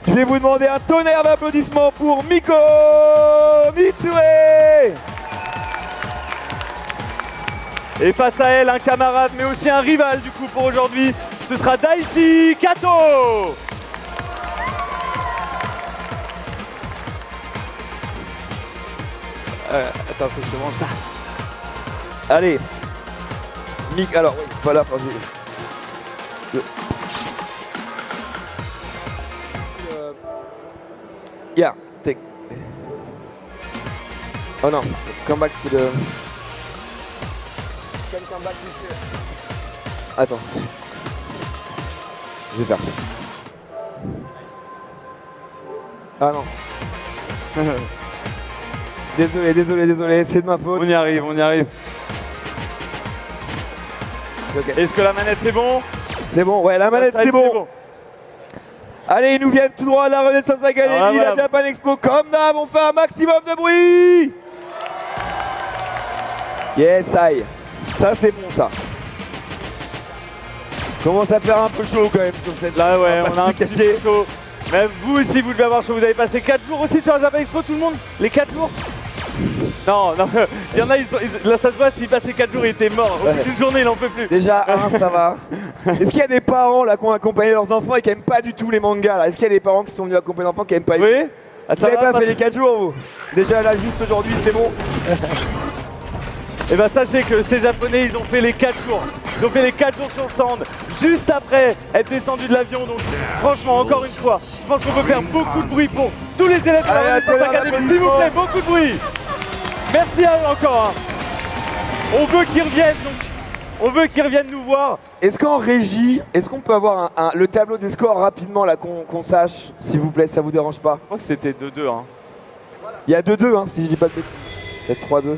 Je vais vous demander un tonnerre d'applaudissements pour Miko Mitsue. Et face à elle, un camarade mais aussi un rival du coup pour aujourd'hui, ce sera Daichi Kato. Attends, faut que je mange ça. Allez. Alors, oui, voilà. Yeah, take. Oh non, come back to the. Can come back to the. Attends. Je vais faire. Ah non. Désolé, c'est de ma faute. On y arrive. Okay. Est-ce que la manette c'est bon? C'est bon, ouais, la manette c'est bon. Allez, ils nous viennent tout droit de la Renaissance Academy, Alors là, la voilà. Japan Expo. Comme d'hab, on fait un maximum de bruit. Yes, aïe. Ça, c'est bon, ça. Commence à faire un peu chaud quand même sur cette. Là, ouais, va on pas a se un le petit cacher. peu chaud. Mais vous aussi, vous devez avoir chaud. Vous avez passé 4 jours aussi sur la Japan Expo, tout le monde? Les 4 jours? Non, non, il y en a, là ça se voit, s'il passait 4 jours, il était mort. Au bout d'une journée, il en peut plus. Déjà, ça va. Est-ce qu'il y a des parents là qui ont accompagné leurs enfants et qui aiment pas du tout les mangas là? Est-ce qu'il y a des parents qui sont venus accompagner leurs enfants qui aiment pas? Oui. Vous n'avez pas fait les 4 jours vous? Déjà là, juste aujourd'hui, c'est bon. Et bah sachez que ces Japonais, ils ont fait les 4 jours. Ils ont fait les 4 jours sur le stand, juste après être descendus de l'avion. Donc franchement, encore une fois, je pense qu'on peut faire beaucoup de bruit pour tous les élèves de la Renaissance Academy. S'il vous plaît, beaucoup de bruit. Merci à eux encore. On veut qu'ils reviennent, donc on veut qu'ils reviennent nous voir. Est-ce qu'en régie, est-ce qu'on peut avoir le tableau des scores rapidement là, qu'on sache, s'il vous plaît, ça vous dérange pas? Je crois que c'était 2-2. Hein. Il y a 2-2, hein, si je dis pas de bêtises. Peut-être 3-2.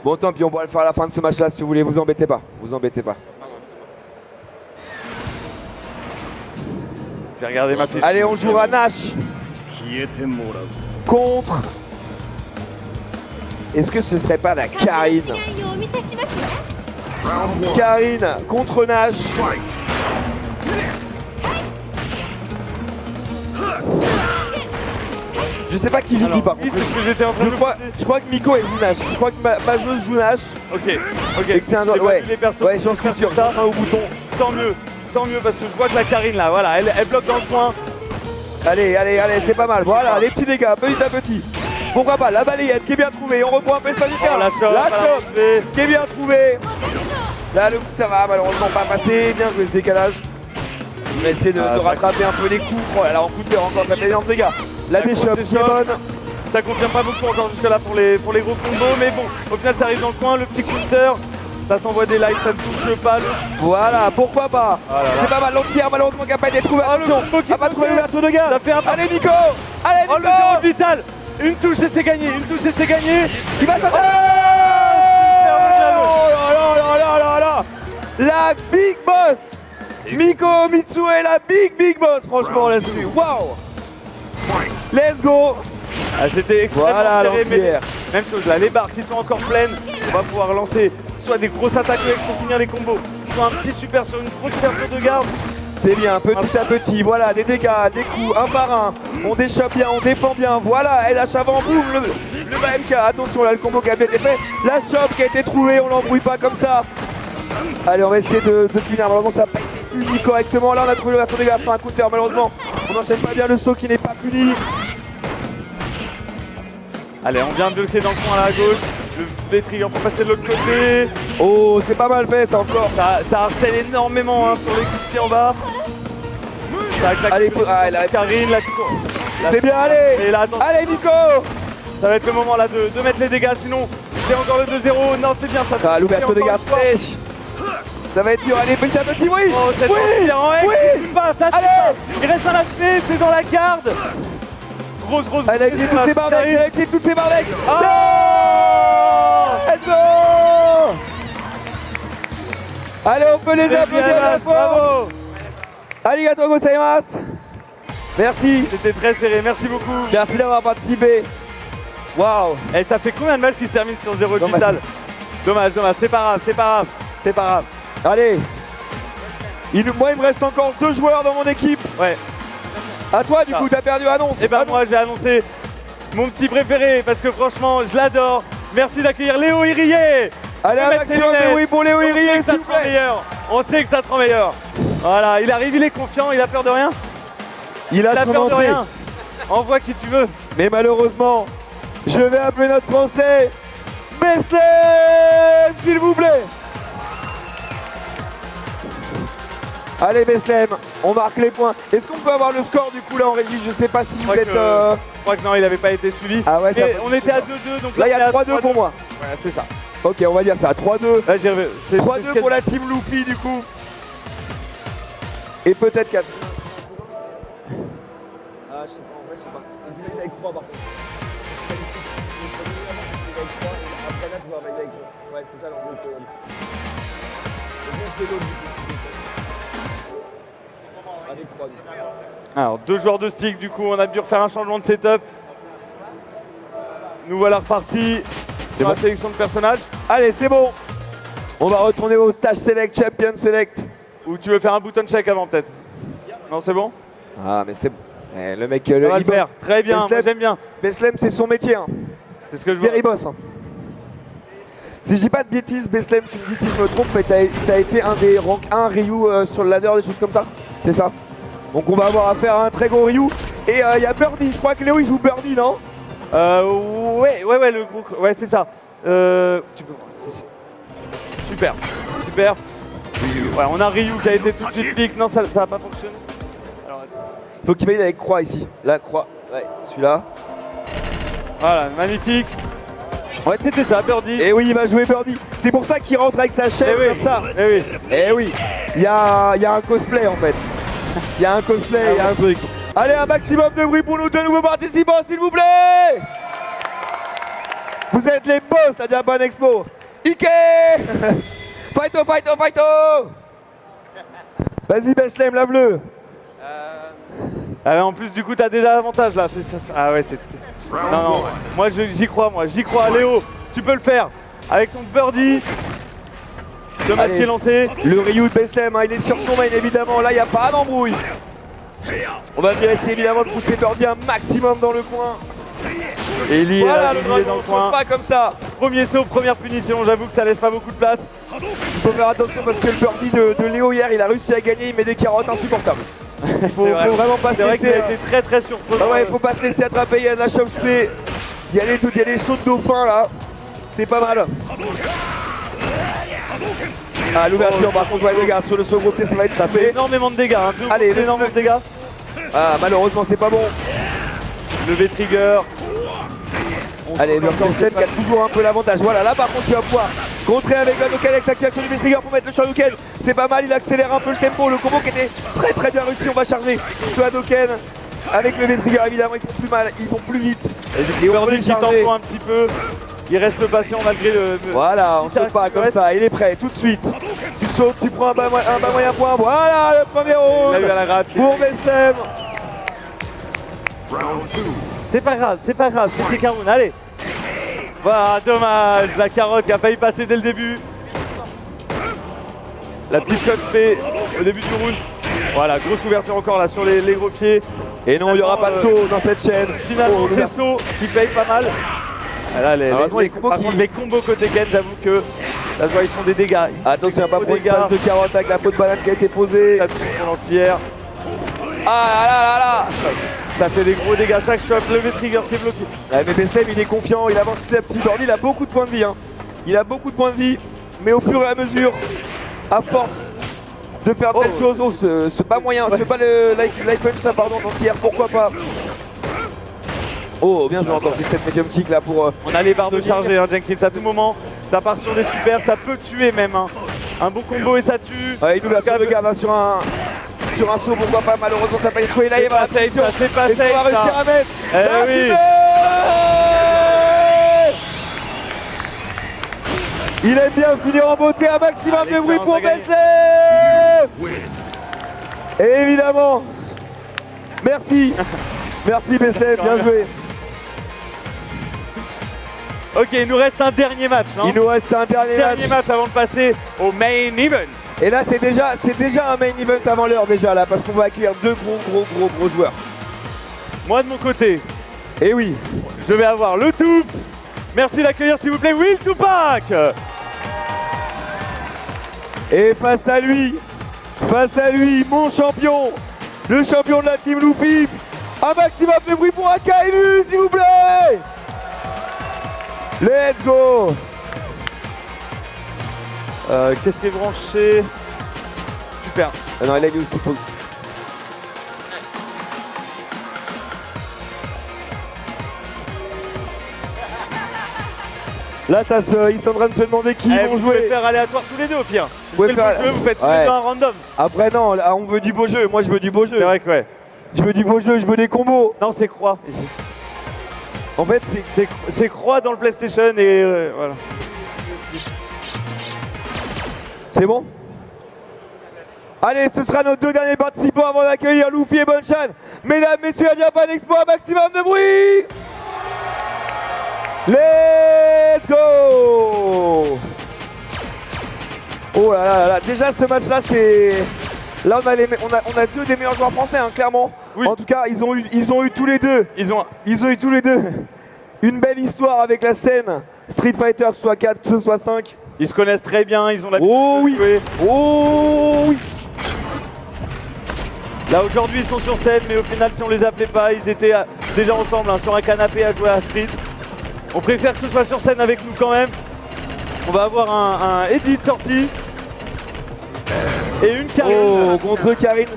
Bon, tant pis, on pourra le faire à la fin de ce match-là si vous voulez, vous embêtez pas. Vous embêtez pas. Je vais regarder ma fiche. Allez, on jouera Nash contre. Est-ce que ce serait pas la Karine? Karine contre Nash. Je sais pas qui joue qui par contre. C'est ce que j'étais en train de Je crois que Miko joue Nash. Je crois que ma joueuse joue Nash. Ok, Et que c'est un joueur. Ouais, les persos ouais, j'en suis sûr. ça au bouton. Tant mieux parce que je vois que la Karine là, voilà, elle bloque dans le coin. Allez, allez, allez, c'est pas mal. Voilà, les petits dégâts, petit à petit. Pourquoi pas, la balayette qui est bien trouvée. On reprend un peu sanitaire. Oh, la chope qui est bien trouvée. Là, le coup, ça va malheureusement pas passer. Bien joué ce décalage. On va essayer de rattraper un peu les coups. Oh là là, en coup de terre encore, ça fait énorme dégâts. La déchoppe qui est bonne. Ça confirme pas beaucoup encore jusque là pour les gros combos, mais bon, au final ça arrive dans le coin, le petit counter, ça s'envoie des lights, ça ne touche pas. Voilà, pourquoi pas. C'est pas mal, l'entière malheureusement qui n'a pas été trouvé. N'a pas trouvé l'ouverture de garde. Ça fait un peu. Allez Nico. Allez Nico. Oh, le zéro vital. Une touche et c'est gagné, une touche et c'est gagné. Il va s'attaquer. Oh là là là là. La big boss. Miko Mitsue est la big boss franchement là-dessus. Waouh. Let's go. Ah, c'était extrêmement Voilà, serré, mais l'entière. même chose là, les barres qui sont encore pleines, on va pouvoir lancer soit des grosses attaques pour finir les combos, soit un petit super sur une grosse ouverture de garde. C'est bien, petit à petit, voilà, des dégâts, des coups, un par un. On déchoppe bien, on défend bien, voilà, LH avant, boum, le BMK, attention là, le combo qui a été fait. La chope qui a été trouvée, on l'embrouille pas comme ça. Allez, on va essayer de finir, malheureusement ça n'a pas été puni correctement. Là, on a trouvé l'ouverture de garde, un coup de terre, malheureusement. On n'enchaîne pas bien le saut qui n'est pas puni. Allez, on vient de bloquer dans le coin à la gauche. Le trigger pour passer de l'autre côté. Oh, c'est pas mal fait ça encore. Ça harcèle énormément hein, sur les coups de pied en bas. Ça claque. Allez, la Karine, la c'est bien, allez. Et là, attends. Allez Nico. Ça va être le moment là de mettre les dégâts, sinon c'est encore le 2-0. Non, c'est bien ça. Ah, l'ouverture de garde fraîche. Ça va être dur, allez, petit à petit, oui. Oh, cette oui, en X, oui. ça Allez. il reste un aspect, c'est dans la garde. Grosse. Elle a activé toutes ses barbecs, elle a activé toutes ses barbecs. Oh, Enzo. Allez, on peut les applaudir à la fois. Bravo. Arigato gozaimasu. Merci. C'était très serré, merci beaucoup. Merci d'avoir participé. Waouh. Et ça fait combien de matchs qui se terminent sur 0 vital? Dommage, c'est pas grave. Allez. Moi, il me reste encore 2 joueurs dans mon équipe. Ouais. À toi, du coup, t'as perdu annonce. Et ben moi, je vais annoncer mon petit préféré parce que franchement, je l'adore. Merci d'accueillir Léo Irié. Allez, un maximum de oui pour Léo Irié, s'il vous plaît. On sait que ça te rend meilleur. Voilà, il arrive, il est confiant, il a peur de rien. Il a peur de entrée. rien. Envoie qui tu veux. Mais malheureusement, je vais appeler notre Français, Beslem, s'il vous plaît. Allez Beslem, on marque les points. Est-ce qu'on peut avoir le score du coup là en régie? Je sais pas si vous êtes... Je crois que non, il n'avait pas été suivi. Ah ouais, on était à 2-2, donc là il y a 3-2 pour moi. Ouais, c'est ça. Ok, on va dire ça, 3-2. 3-2 pour la team Luffy du coup. Et peut-être 4. Ah, je sais pas, en vrai, je sais pas. Il avec 3 par contre. Après 4, tu vas avec 3. Ouais, c'est ça l'enjeu. C'est l'autre du coup. Alors 2 joueurs de stick, du coup on a dû refaire un changement de setup. Nous voilà repartis sur la sélection de personnages. Allez, c'est bon. On va retourner au stage select, champion select. Ou tu veux faire un button check avant peut-être? Non, c'est bon? Ah, mais c'est bon. Le mec, On va il le faire. bosse. Très bien, moi, Beslem, j'aime bien. Beslem, c'est son métier. Hein. C'est ce que je vois. Il bosse. Hein. Si je dis pas de bêtises, Beslem, tu me dis si je me trompe, mais t'as été un des rank 1 Ryu sur le ladder, des choses comme ça. C'est ça. Donc on va avoir affaire à un très gros Ryu. Et il y a Birdie, je crois que Léo il joue Birdie, non? Ouais, le gros. Ouais, c'est ça. Tu peux. Super. Ouais, on a Ryu qui a été tout de suite clic. Non, ça va pas fonctionner. Faut qu'il valide avec croix ici. La croix. Ouais, celui-là. Voilà, magnifique. Ouais, c'était ça, Birdie. Et oui, il va jouer Birdie. C'est pour ça qu'il rentre avec sa chaîne comme ça. Et oui. Il y a un cosplay en fait. Il y a un cosplay, il y a un truc. Allez, un maximum de bruit pour nous deux nouveaux participants, s'il vous plaît. Vous êtes les boss à Japan Expo. Ike. Fighto. Vas-y, Beslem, lave-le. En plus, du coup, t'as déjà l'avantage là. Ah ouais, c'est. Non. Moi, j'y crois, Léo, tu peux le faire. Avec ton Birdie. Le match qui est lancé. Le Ryu de Beslem, hein, il est sur son main évidemment. Là, il n'y a pas d'embrouille. On va essayer évidemment de pousser Birdie un maximum dans le coin. Eli, voilà, le dragon saute pas comme ça. Premier saut, première punition. J'avoue que ça laisse pas beaucoup de place. Il faut faire attention parce que le Birdie de Léo hier, il a réussi à gagner. Il met des carottes insupportables. Faut vraiment pas se C'est vrai qu'il a laisser. été très surprenant. Ah ouais, il faut pas se laisser attraper. Il y a de la chop spé. Il y a les sauts de dauphin là. C'est pas mal. Ah, l'ouverture par contre, ouais, les gars, sur le second côté, ça va être tapé. Énormément de dégâts. Allez, énormément de dégâts. Ah, malheureusement, c'est pas bon. Levé trigger. Allez, le Beslem qui a toujours un peu l'avantage. Voilà, là par contre, il va pouvoir contrer avec Hadoken avec l'action du trigger pour mettre le Shoryuken. C'est pas mal, il accélère un peu le tempo. Le combo qui était très bien réussi. On va charger ce Hadoken avec le V-Trigger. Évidemment, ils font plus mal, ils vont plus vite. Et on peut les charger un petit peu. Il reste patient malgré le. Voilà, on saute pas comme ça. Il est prêt tout de suite. Tu sautes, tu prends un bas moyen point. Voilà le premier round. Il a eu à la gratte. Pour Beslem. C'est pas grave, c'était Karun, allez. Voilà, dommage, la carotte qui a failli passer dès le début. La petite shot fait au début du round. Voilà, grosse ouverture encore là sur les gros pieds. Et non, il n'y aura pas de saut dans cette chaîne. Finalement, c'est saut qui paye pas mal. Là, les combos côté Ken, j'avoue que là, ils font des dégâts. Attention, il n'y a pas pour une passe de carotte avec la peau de banane qui a été posée. La touche pour l'entière. Ah là. Ça fait des gros dégâts chaque shot, le V-Trigger qui est bloqué. Ouais, mais Beslem il est confiant, il avance petit à petit. Birdie, il a beaucoup de points de vie. Hein. Il a beaucoup de points de vie, mais au fur et à mesure, à force de faire telle chose, c'est pas moyen, c'est pas le life punch là, pardon, entière, pourquoi pas. Oh, bien joué encore, c'est cette medium kick là pour. On a les barres de charger, hein, Jenkins, à tout moment. Ça part sur des super, ça peut tuer même. Hein. Un bon combo et ça tue. Ouais, il nous de garde hein, sur un saut, pourquoi pas, malheureusement ça n'a pas été là, il va c'est pas safe, on va réussir à mettre. Oui. Il aime bien finir en beauté, un maximum de bruit pour Beslem. Et évidemment, merci Beslem, bien joué. Ok, il nous reste un dernier match. Non, il nous reste un dernier match avant de passer au main event. Et là c'est déjà un main event avant l'heure déjà là, parce qu'on va accueillir deux gros joueurs. Moi de mon côté, et oui, je vais avoir le Toops. Merci d'accueillir s'il vous plaît Will Tupac. Et face à lui, mon champion, le champion de la team Loupif. Un maximum de bruit pour Akainu s'il vous plaît. Let's go. Qu'est-ce qui est branché? Super. Ah non, il a eu aussi faut... Là, ils sont en train de se demander qui vont jouer. Vous pouvez faire aléatoire tous les deux au pire. Vous faites tous les deux un random. Après non, là, on veut du beau jeu. Moi, je veux du beau jeu. C'est vrai que ouais. Je veux du beau jeu, je veux des combos. Non, c'est croix. En fait, c'est croix dans le PlayStation et voilà. C'est bon? Allez, ce sera nos deux derniers participants avant d'accueillir Luffy et Bonchan. Mesdames, messieurs, à Japan Expo, un maximum de bruit. Let's go. Oh là là là, déjà ce match-là, c'est... Là, on a deux des meilleurs joueurs français, hein, clairement. Oui. En tout cas, ils ont eu tous les deux. Ils ont eu tous les deux une belle histoire avec la scène Street Fighter, que ce soit 4, que ce soit 5. Ils se connaissent très bien, ils ont l'habitude de jouer. Oh oui. Là aujourd'hui ils sont sur scène, mais au final si on les appelait pas, ils étaient déjà ensemble hein, sur un canapé à jouer à Street. On préfère que ce soit sur scène avec nous quand même. On va avoir un Edith sorti. Et une Karine. Oh, contre Karine.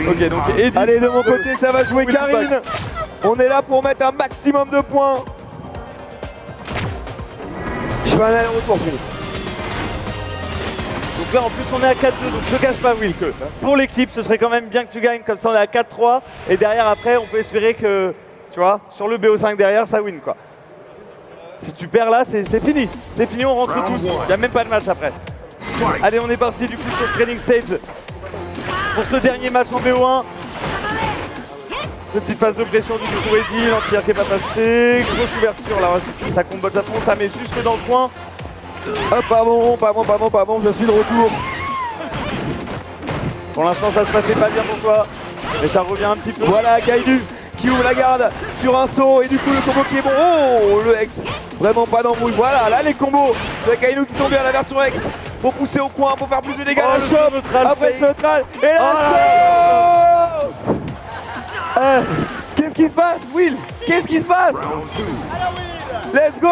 Ok, donc Edith. Allez, de mon côté, ça va jouer Karine. On est là pour mettre un maximum de points. Je fais un aller-retour, Philippe. Donc là en plus on est à 4-2, donc je cache pas Will que pour l'équipe ce serait quand même bien que tu gagnes, comme ça on est à 4-3 et derrière après on peut espérer que, tu vois, sur le BO5 derrière ça win quoi. Si tu perds là c'est fini, on rentre tous, il n'y a même pas de match après. Allez on est parti du coup sur le training stage pour ce dernier match en BO1. Petite phase de pression du coup Eddie, l'anti-air qui est pas passé, grosse ouverture là, ça combat de fond, ça met juste dans le coin. Hop, pardon, je suis de retour. Pour l'instant ça se passait pas bien pour toi, mais ça revient un petit peu. Voilà Kainu qui ouvre la garde sur un saut et du coup le combo qui est bon. Oh le X, vraiment pas d'embrouille. Voilà, là les combos de Kainu qui sont bien, la version X. Pour pousser au coin, pour faire plus de dégâts, la chope, après ce neutral, et la chope. Qu'est-ce qui se passe Will? Qu'est-ce qui se passe? Let's go.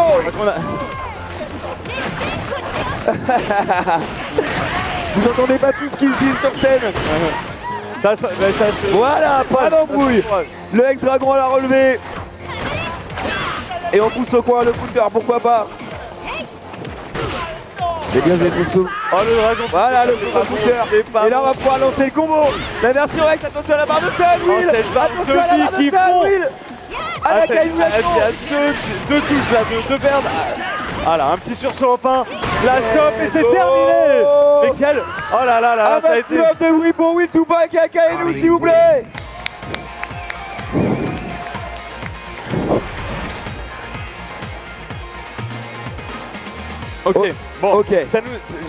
Vous entendez pas tout ce qu'ils disent sur scène. Voilà, pas d'embrouille. Le ex-dragon à la relevée. Et on pousse au coin le counter, pourquoi pas. Les gars, j'ai fait sous. Oh le dragon. Voilà le counter. Et là on va pouvoir lancer le combo. La version X, attention à la barre de stun, Will. Attention à la barre de stun, Will. À la cailloulation. Il y a deux touches là, deux pertes. Voilà, un petit sursaut enfin, la chope et c'est terminé. Mais quel... Oh là là là, ça a été... Un de bruit pour Will Tupac et Akainu s'il vous plaît. Ok, bon, ok.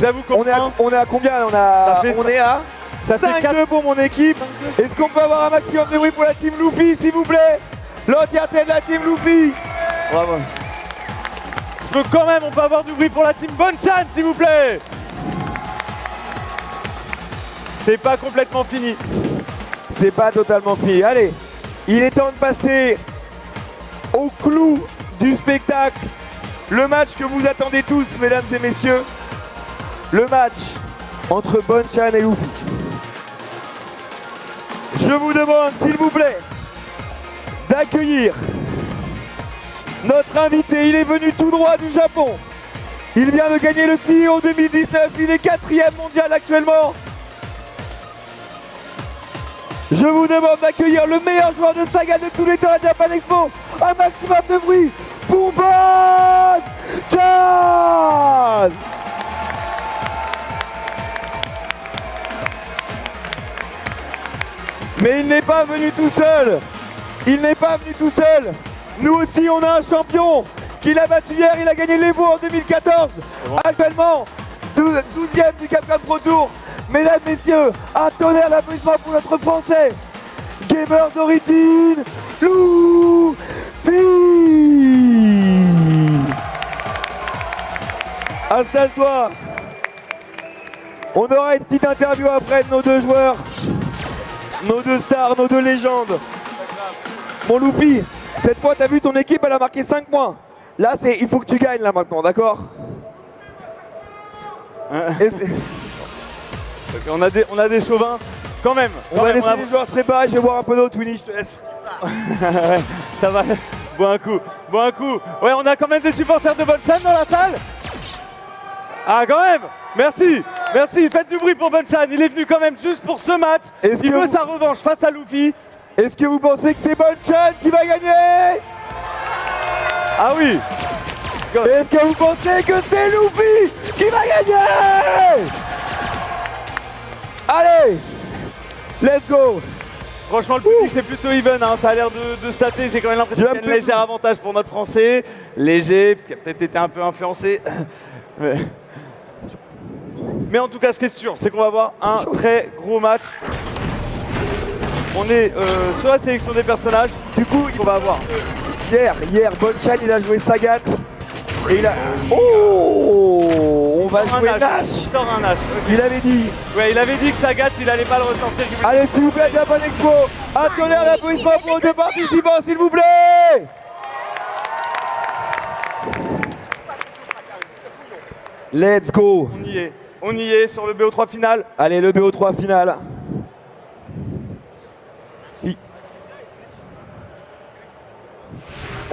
J'avoue qu'on on est à combien? On est à 5-2 pour mon équipe. Est-ce qu'on peut avoir un maximum de bruit pour la team Luffy s'il vous plaît? L'entièreté de la team Luffy. Bravo. Quand même, on peut avoir du bruit pour la team Bonchan s'il vous plaît. C'est pas complètement fini. C'est pas totalement fini. Allez, il est temps de passer au clou du spectacle. Le match que vous attendez tous, mesdames et messieurs. Le match entre Bonchan et Luffy. Je vous demande, s'il vous plaît, d'accueillir notre invité. Il est venu tout droit du Japon. Il vient de gagner le CEO 2019. Il est 4e mondial actuellement. Je vous demande d'accueillir le meilleur joueur de saga de tous les temps à Japan Expo. Un maximum de bruit pour Bonchan. Mais il n'est pas venu tout seul. Il n'est pas venu tout seul. Nous aussi, on a un champion qui l'a battu hier. Il a gagné l'Evo en 2014. Actuellement, 12e du Capcom Pro Tour. Mesdames, messieurs, un tonnerre d'applaudissements pour notre Français. Gamers d'origine, Luffy. Installe-toi. On aura une petite interview après de nos deux joueurs. Nos deux stars, nos deux légendes. Mon Luffy, cette fois, t'as vu ton équipe, elle a marqué 5 points. Là, il faut que tu gagnes là maintenant, d'accord? On a des chauvins, quand même. On va laisser les joueurs se préparer, je vais boire un peu d'eau, Twinny, je te laisse. Ouais, ça va, bois un coup. Ouais, on a quand même des supporters de Bonchan dans la salle. Ah, quand même. Merci, faites du bruit pour Bonchan. Il est venu quand même juste pour ce match. Il veut sa revanche face à Luffy. Est-ce que vous pensez que c'est Bonchan qui va gagner? Ah oui. Est-ce que vous pensez que c'est Luffy qui va gagner? Allez, let's go. Franchement, le public c'est plutôt even, hein. Ça a l'air de stater. J'ai quand même l'impression qu'il y a un léger avantage pour notre Français. Léger, qui a peut-être été un peu influencé. Mais en tout cas, ce qui est sûr, c'est qu'on va avoir un très gros match. On est sur la sélection des personnages. Du coup, on va avoir. Hier, Bonchan il a joué Sagat. Et il a. Oh, on va jouer Nash. Il sort un Nash. Il avait dit. Ouais, il avait dit que Sagat, il allait pas le ressortir. Allez, s'il vous plaît, Japan Expo. Un tonnerre d'applaudissements pour les deux participants, s'il vous plaît. Let's go. On y est sur le BO3 final. Allez, le BO3 final.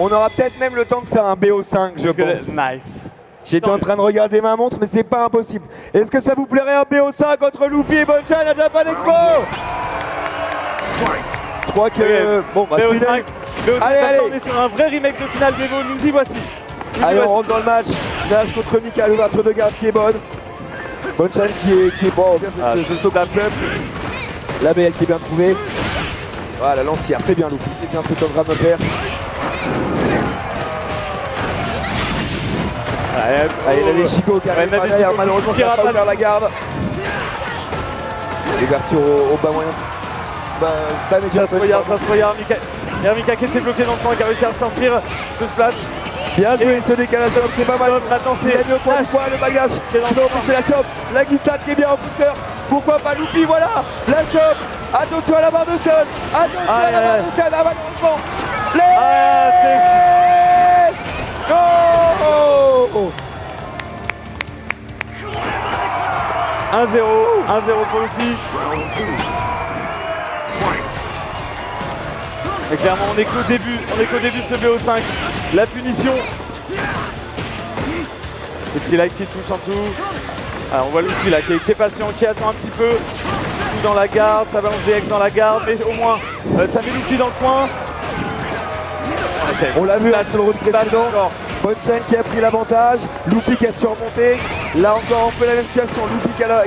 On aura peut-être même le temps de faire un BO5, je pense. Nice. J'étais en train de regarder ma montre, mais c'est pas impossible. Est-ce que ça vous plairait un BO5 entre Luffy et Bonchan à Japan Expo? Je crois que... Bon, bah, BO5. Allez, on est sur un vrai remake de finale d'Evo, nous y voici. Allez, on rentre dans le match. Nash contre Mika, l'ouverture de garde qui est bonne. Bonchan qui est bon, ce saut d'Apsep. La BL qui est bien trouvée. Voilà, l'entière, c'est bien Luffy, c'est bien ce que tu es en train de faire. Allez, il a des chicots qui arrivent derrière, malheureusement ça va pas ouvert la garde. L'ouverture au bas moyen. Ça se regarde, il y a Mika qui était bloqué dans le coin, qui a réussi à ressortir ce splash. Bien joué ce décalage, c'est pas mal. Maintenant c'est le point du poids, le bagage qui est empêché la chope. La glissade qui est bien en booster. Pourquoi pas Luffy, voilà. La chope. Attention à la barre de sol. Attention à la barre de sol, malheureusement. Go 1-0 pour Luffy. Et clairement on est qu'au début de ce BO5. La punition. Ce petit light qui touche en dessous. Alors on voit Luffy là qui est patient, qui attend un petit peu. Tout dans la garde, ça balance DX dans la garde, mais au moins ça met Luffy dans le coin. On l'a vu là sur le round précédent. Bonchan qui a pris l'avantage, Luffy qui a surmonté. Là encore un peu la même situation, Luffy qui a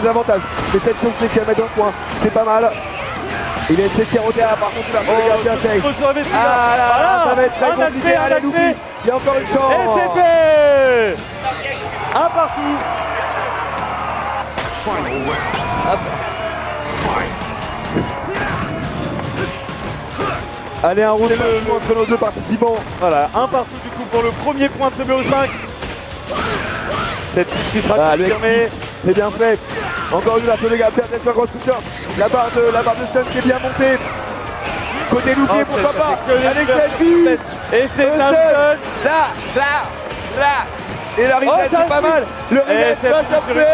des avantages. Mais cette chose c'est qu'il va mettre dans le coin, c'est pas mal. Il a essayé de tirer au derrière, par contre il va regarder un texte. Ça va être très compliqué. Allez Luffy, il y a encore une chance. Et c'est fait. Un partout. Allez, un round entre nos deux participants. Voilà, un partout du coup pour le premier point de ce BO5. Cette touche qui sera confirmée. C'est bien fait. Encore une ouverture de garde, attention à Cross-Scooter. La barre de stun qui est bien montée. Côté Luffy, pourquoi pas. Allez, selfie. Et c'est un stun. Là. Et la reset, c'est pas mal. Le reset va choper.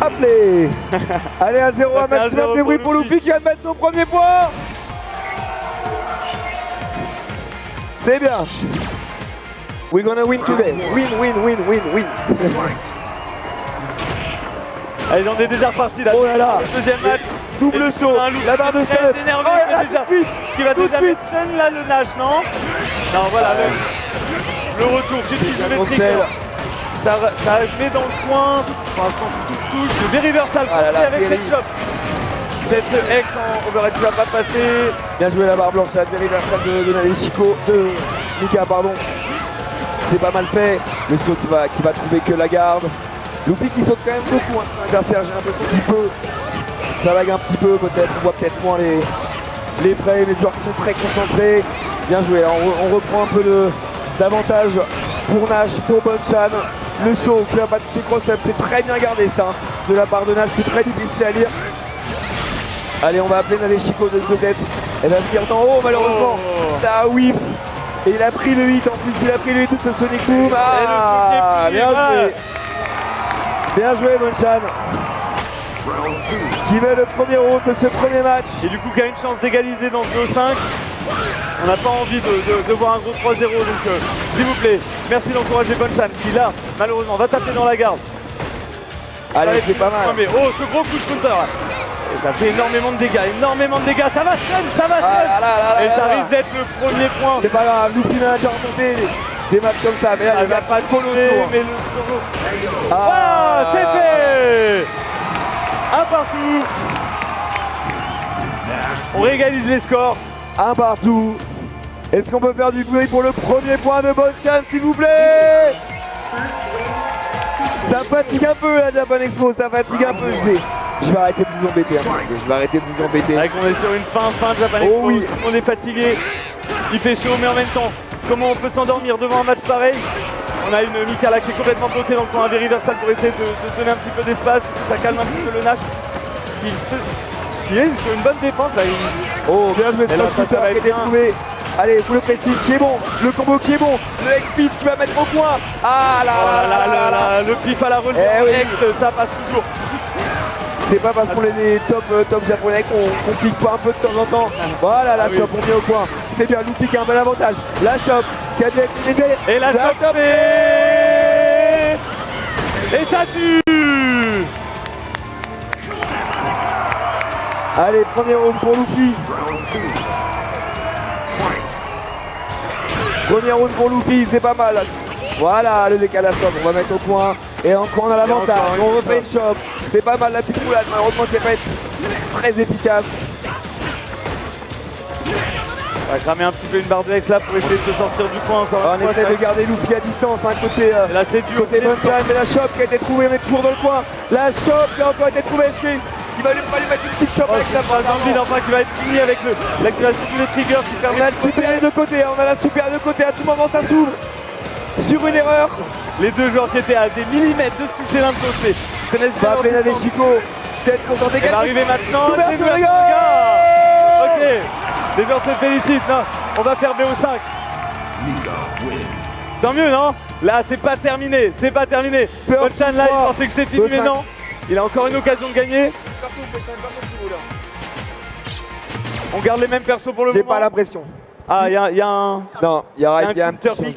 Hop les. Allez, 1-0, un maximum de bruit pour Luffy qui va mettre son premier point. C'est bien. We're gonna win today. Win. Allez, on est déjà reparti là. Oh là là. Le deuxième match. Double saut. La barre de stun. Énervé, qui va déjà mettre stun là le Nash, non? Non, voilà le retour. J'utilise le trigger. Ça met dans le coin. Touche. Le reversal avec cette chope. Cette X en overhead qui va pas passer. Bien joué la barre blanche, la reversal de Nadeshiko, de Mika, pardon. C'est pas mal fait. Le saut qui va trouver que la garde. Luffy qui saute quand même beaucoup. Interserge un petit peu. Ça lag un petit peu peut-être. On voit peut-être moins les frames. Les joueurs qui sont très concentrés. Bien joué. On reprend un peu d'avantage pour Nash, pour Bonchan. Le saut qui va pas toucher cross-up. C'est très bien gardé ça. De la part de Nash, c'est très difficile à lire. Allez, on va appeler Nadeshiko de tête. Elle va venir d'en haut malheureusement. Ça whip. Et il a pris le 8 en plus, il a pris le 8 de ce Sonic Boom. Bien joué. Bien joué Bonchan. Qui met le premier round de ce premier match. Et du coup qui a une chance d'égaliser dans ce BO5. On n'a pas envie de voir un gros 3-0, donc s'il vous plaît, merci d'encourager Bonchan qui là, malheureusement, va taper dans la garde. Allez, c'est pas mal. Mais oh, ce gros coup de counter. Et ça fait énormément de dégâts, ça va stun, ça va stun. Et ça risque d'être le premier point. C'est pas grave, Luffy a déjà remonté des matchs comme ça, mais là il va pas de colossaux. Mais le solo. Voilà, c'est fait. Un partout. On réégalise les scores. Un partout. Est-ce qu'on peut faire du bruit pour le premier point de Bonchan, s'il vous plaît? Ça fatigue un peu la Japan Expo, ça fatigue un peu. Je vais arrêter de vous embêter. Je vais arrêter de vous embêter. Avec on est sur une fin de Japan Expo. Oh oui. Tout le monde est fatigué. Il fait chaud, mais en même temps, comment on peut s'endormir devant un match pareil? On a une Mikala qui est complètement bloquée dans le coin, un Veriversal pour essayer de donner un petit peu d'espace, ça calme un petit peu le Nash. Qui est sur une bonne défense là. Oh, bien joué, Smash Cutter qui a été trouvé. Allez, pour le pressing qui est bon, le combo qui est bon, le X-Pitch qui va mettre au point. Ah là, le pif à la relève, ça passe toujours. C'est pas parce qu'on est des top japonais qu'on pique pas un peu de temps en temps. Voilà, la Chop, on met au point. C'est bien, Luffy qui a un bel avantage. La Chop qui a été aidée. Et la Chop et ça tue. Allez, premier round pour Luffy. Premier round pour Luffy, c'est pas mal. Voilà, le décalage Chop, on va mettre au point. Et encore on a l'avantage, on refait une Chop. C'est pas mal la petite roulade, malheureusement qui est pas très efficace. On va cramer un petit peu une barre de X là pour essayer de se sortir du point encore. On essaie de garder Luffy à distance, hein, côté là c'est dur. Côté Bonchan, mais la Chop qui a été trouvée, on est toujours dans le coin. La Chop qui a encore été trouvée, est-ce qu'il va lui mettre une petite Chop avec la phrase d'envie enfin qui va être fini avec l'activation de tous les triggers qui permet. On a le super de côté, on a la super de côté, à tout moment ça s'ouvre. Sur une erreur. Les deux joueurs qui étaient à des millimètres de se toucher l'un de l'autre. Connaissent pas appeler Nadeshiko. Peut-être concentré. Elle va arriver maintenant. Ok. Les joueurs se félicitent. Non, on va faire BO5. Tant mieux, non? Là, c'est pas terminé. C'est pas terminé. Bonchan là, il pensait que c'était fini, mais non. Il a encore une occasion de gagner. On garde les mêmes persos pour le moment. J'ai pas l'impression. Ah, il y a un. Non, il y aura un petit pic.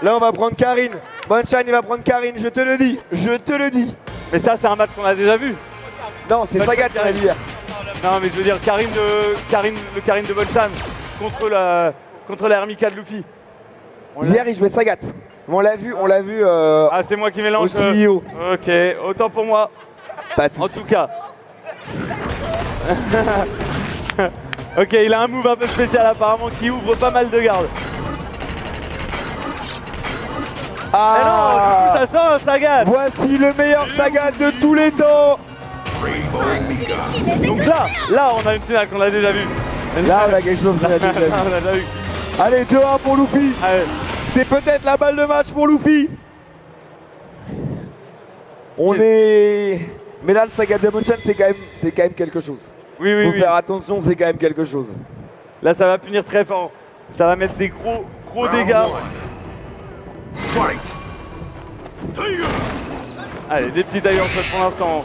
Là, on va prendre Karine. Bonchan, il va prendre Karine, je te le dis. Je te le dis. Mais ça, c'est un match qu'on a déjà vu. Non, c'est Sagat qui a vu hier. Non, mais je veux dire, Karine de Bonchan contre la RMK de Luffy. Hier, il jouait Sagat. On l'a vu. Ah, c'est moi qui mélange. Au CEO. Ok, autant pour moi. Pas de en tout cas. Ok, il a un move un peu spécial apparemment qui ouvre pas mal de gardes. Ah non, du coup, ça sort un Sagat. Voici le meilleur Sagat de tous les temps. Donc là, on a une finale qu'on a déjà vue. Là, on a quelque chose qu'on a déjà vu. Allez, 2-1 pour Luffy. C'est peut-être la balle de match pour Luffy. Mais là, le Sagat de Bonchan, c'est quand même quelque chose. Oui. Faut faire attention, c'est quand même quelque chose. Là, ça va punir très fort. Ça va mettre des gros dégâts. Allez, des petits Tiger Shot pour l'instant.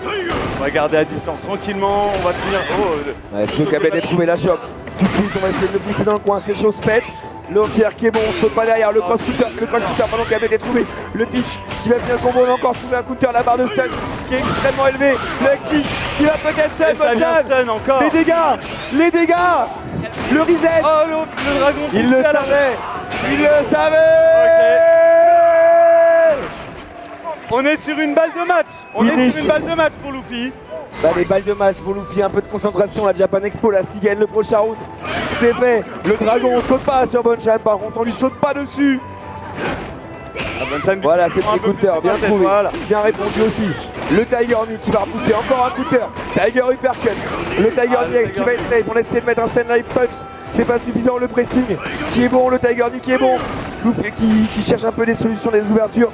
On va garder à distance tranquillement. On va tenir. Snow Cabet a trouvé la choc. Tout de suite, on va essayer de le pousser dans le coin. C'est chose faite. L'entière qui est bon, on saute pas derrière. Le cross-cutter, pardon, Cabet est trouvé. Le pitch qui va venir le combo. On a encore trouvé un counter. La barre de stun qui est extrêmement élevée. Le pitch qui va peut-être stun. Encore. Les dégâts. Le reset. Oh, le dragon. Il le savait. On est sur une balle de match. Sur une balle de match pour Luffy. Bah, les balles de match pour Luffy, un peu de concentration, la Japan Expo, là, s'il gagne le prochain round, c'est fait. Le dragon, on saute pas sur Bonchan, par contre, on lui saute pas dessus. Voilà, c'est le counter, bien trouvé, bien répondu aussi. Le Tiger Knee qui va repousser, encore un counter. Tiger Uppercut, le Tiger Knee qui va être safe, on essaie de mettre un stand live punch. C'est pas suffisant, le pressing qui est bon, le Tiger Knee qui est bon. Luffy qui cherche un peu des solutions, des ouvertures.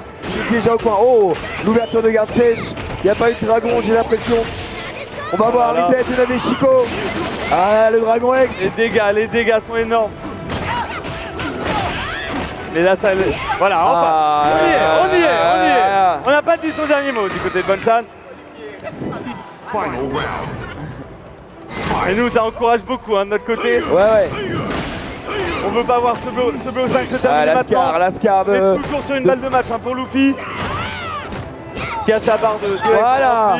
Il est déjà au coin. Oh, l'ouverture de garde sèche. Il n'y a pas eu de dragon, j'ai l'impression. On va voir un reset de Nadeshiko. Ah, le dragon X. Les dégâts sont énormes. Mais là, ça. Voilà, enfin. On y est. On n'a pas dit son dernier mot du côté de Bonchan. Et nous, ça encourage beaucoup de notre côté. Ouais. On veut pas voir ce BO5 se terminer maintenant. Lascar On est toujours sur une balle de match pour Luffy. qui a sa barre de Voilà.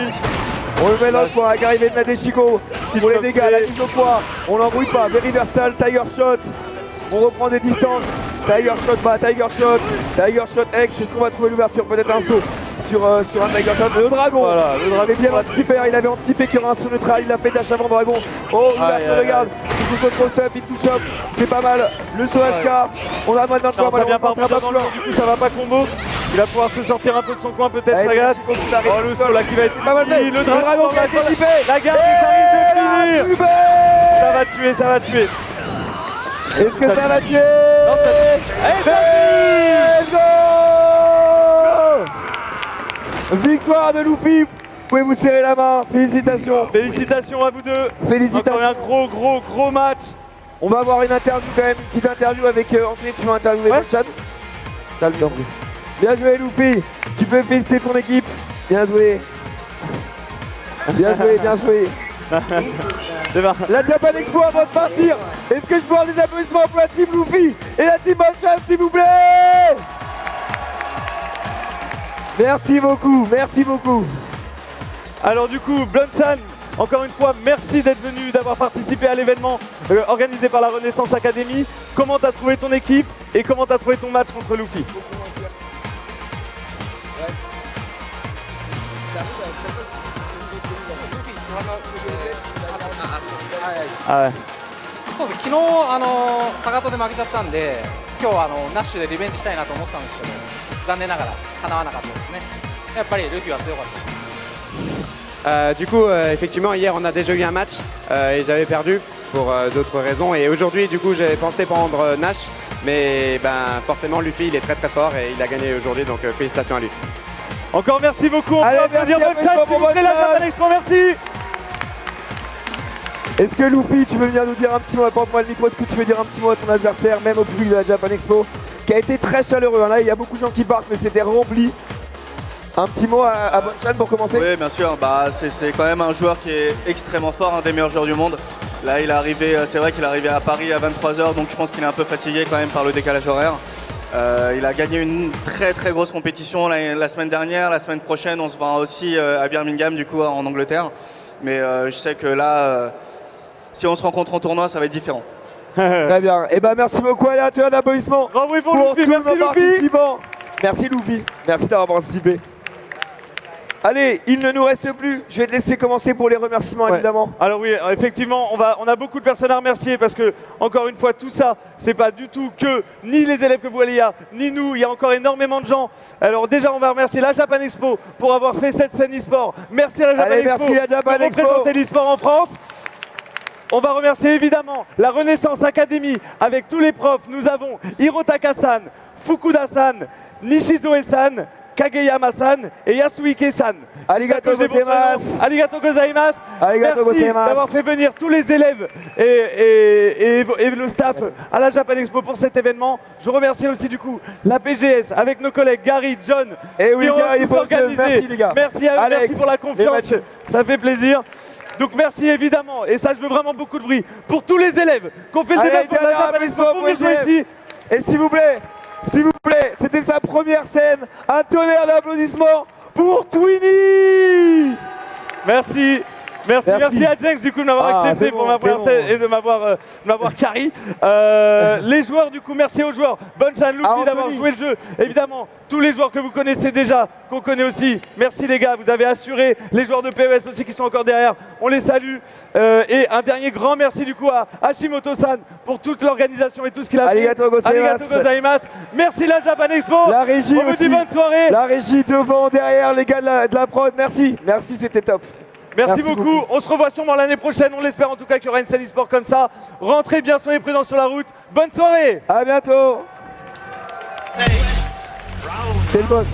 On le met dans le coin avec l'arrivée de Nadeshiko. Pour les dégâts, la mise au poids. On n'embrouille pas. Veriversal, Tiger Shot. On reprend des distances. Tiger Shot bas, Tiger Shot. Tiger Shot X. Est-ce qu'on va trouver l'ouverture? Peut-être un saut sur un Tiger Shot. Le dragon. Voilà, le dragon. Il bien anticipé. Il avait anticipé qu'il y aurait un saut neutral. Il a fait dash avant dragon. Oh, l'ouverture, regarde. Il se cross up, il touch up. C'est pas mal. Le saut HK. On a maintenant le Non, coin. ça vient pas rentrer dans le du coup ça va pas combo. Il va pouvoir se sortir un peu de son coin peut-être Sagat. Oh le saut là qui va être pas mal fait. Le dragon qui a été fait. La garde qui arrive de finir. Ça va tuer, ça va tuer. Est-ce que ça va tuer? Non, Let's go! Victoire de Luffy. Vous pouvez vous serrer la main. Félicitations. Félicitations à vous deux. Félicitations. Encore un gros match. On va avoir une interview quand même, une petite interview avec Anthony. Tu vas interviewer Bonchan. T'as le temps. Bien joué Luffy. Tu peux féliciter ton équipe. Bien joué. Bien joué, bien joué. La Japan Expo avant de partir. Est-ce que je peux avoir des applaudissements pour la team Luffy et la team Bonchan s'il vous plaît? Merci beaucoup, merci beaucoup. Alors du coup, Bonchan, encore une fois, merci d'être venu, d'avoir participé à l'événement organisé par la Renaissance Academy. Comment t'as trouvé ton équipe et comment t'as trouvé ton match contre Luffy? Ah ouais. そうです。昨日サガトで負けちゃったんで、今日ナッシュでリベンジしたいなと思ってたんですけど、残念ながら叶わなかったですね。やっぱりルフィは強かったです。Du coup, effectivement, hier on a déjà eu un match et j'avais perdu pour d'autres raisons. Et aujourd'hui, du coup, j'avais pensé prendre Nash, mais ben, forcément, Luffy il est très très fort et il a gagné aujourd'hui, donc félicitations à lui. Encore merci beaucoup. On peut applaudir Bonchan, s'il vous plaît, la Japan Expo, merci. Est-ce que Luffy, tu veux venir nous dire un petit mot, apporte-moi le micro, est-ce que tu veux dire un petit mot à ton adversaire, même au public de la Japan Expo, qui a été très chaleureux, hein. Là il y a beaucoup de gens qui partent, mais c'était rempli. Un petit mot à Bonchan pour commencer? Oui, bien sûr, c'est quand même un joueur qui est extrêmement fort, un des meilleurs joueurs du monde. Là il est arrivé, c'est vrai qu'il est arrivé à Paris à 23 h, donc je pense qu'il est un peu fatigué quand même par le décalage horaire. Il a gagné une très grosse compétition la semaine dernière. La semaine prochaine, on se voit aussi à Birmingham, du coup, en Angleterre. Mais je sais que là, si on se rencontre en tournoi, ça va être différent. Très bien. Et ben merci beaucoup, allez, un tour d'applaudissements pour Luffy, merci Luffy. Merci Luffy, merci d'avoir participé. Allez, il ne nous reste plus. Je vais te laisser commencer pour les remerciements, évidemment. Alors oui, effectivement, on a beaucoup de personnes à remercier parce que, encore une fois, tout ça, c'est pas du tout que ni les élèves que vous voyez là, ni nous. Il y a encore énormément de gens. Alors déjà, on va remercier la Japan Expo pour avoir fait cette scène e-sport. Merci à la Japan Expo merci la Japan pour représenter l'e-sport en France. On va remercier évidemment la Renaissance Academy avec tous les profs. Nous avons Hirotaka-san, Fukuda-san, Nishizoe-san, Kageyama-san et Yasuike-san. Arigato gozaimasu. Arigato gozaimasu. Arigato Merci gozaimasu. d'avoir fait venir tous les élèves et le staff à la Japan Expo pour cet événement. Je remercie aussi du coup la PGS avec nos collègues Gary, John et oui, qui ont tout organisé. Merci les gars. Merci à eux, Alex, merci pour la confiance. Ça fait plaisir. Donc merci évidemment, et ça je veux vraiment beaucoup de bruit, pour tous les élèves qui ont fait le déplacement de la Japan Expo pour venir jouer ici. Et s'il vous plaît, c'était sa première scène. Un tonnerre d'applaudissements pour Twinny. Merci. Merci à Jenks du coup de m'avoir accepté pour ma première scène et de m'avoir carry. Les joueurs du coup, merci aux joueurs. Bonchan, Luffy d'avoir joué le jeu. Évidemment, tous les joueurs que vous connaissez déjà, qu'on connaît aussi. Merci les gars, vous avez assuré. Les joueurs de PES aussi qui sont encore derrière, on les salue. Et un dernier grand merci du coup à Hashimoto-san pour toute l'organisation et tout ce qu'il a fait. Arigato gozaimasu. Merci la Japan Expo. La régie on vous dit bonne soirée. La régie devant, derrière, les gars de la prod, merci. Merci, c'était top. Merci beaucoup. On se revoit sûrement l'année prochaine. On l'espère en tout cas qu'il y aura une scène e-sport comme ça. Rentrez bien, soyez prudents sur la route. Bonne soirée. À bientôt. C'est le boss.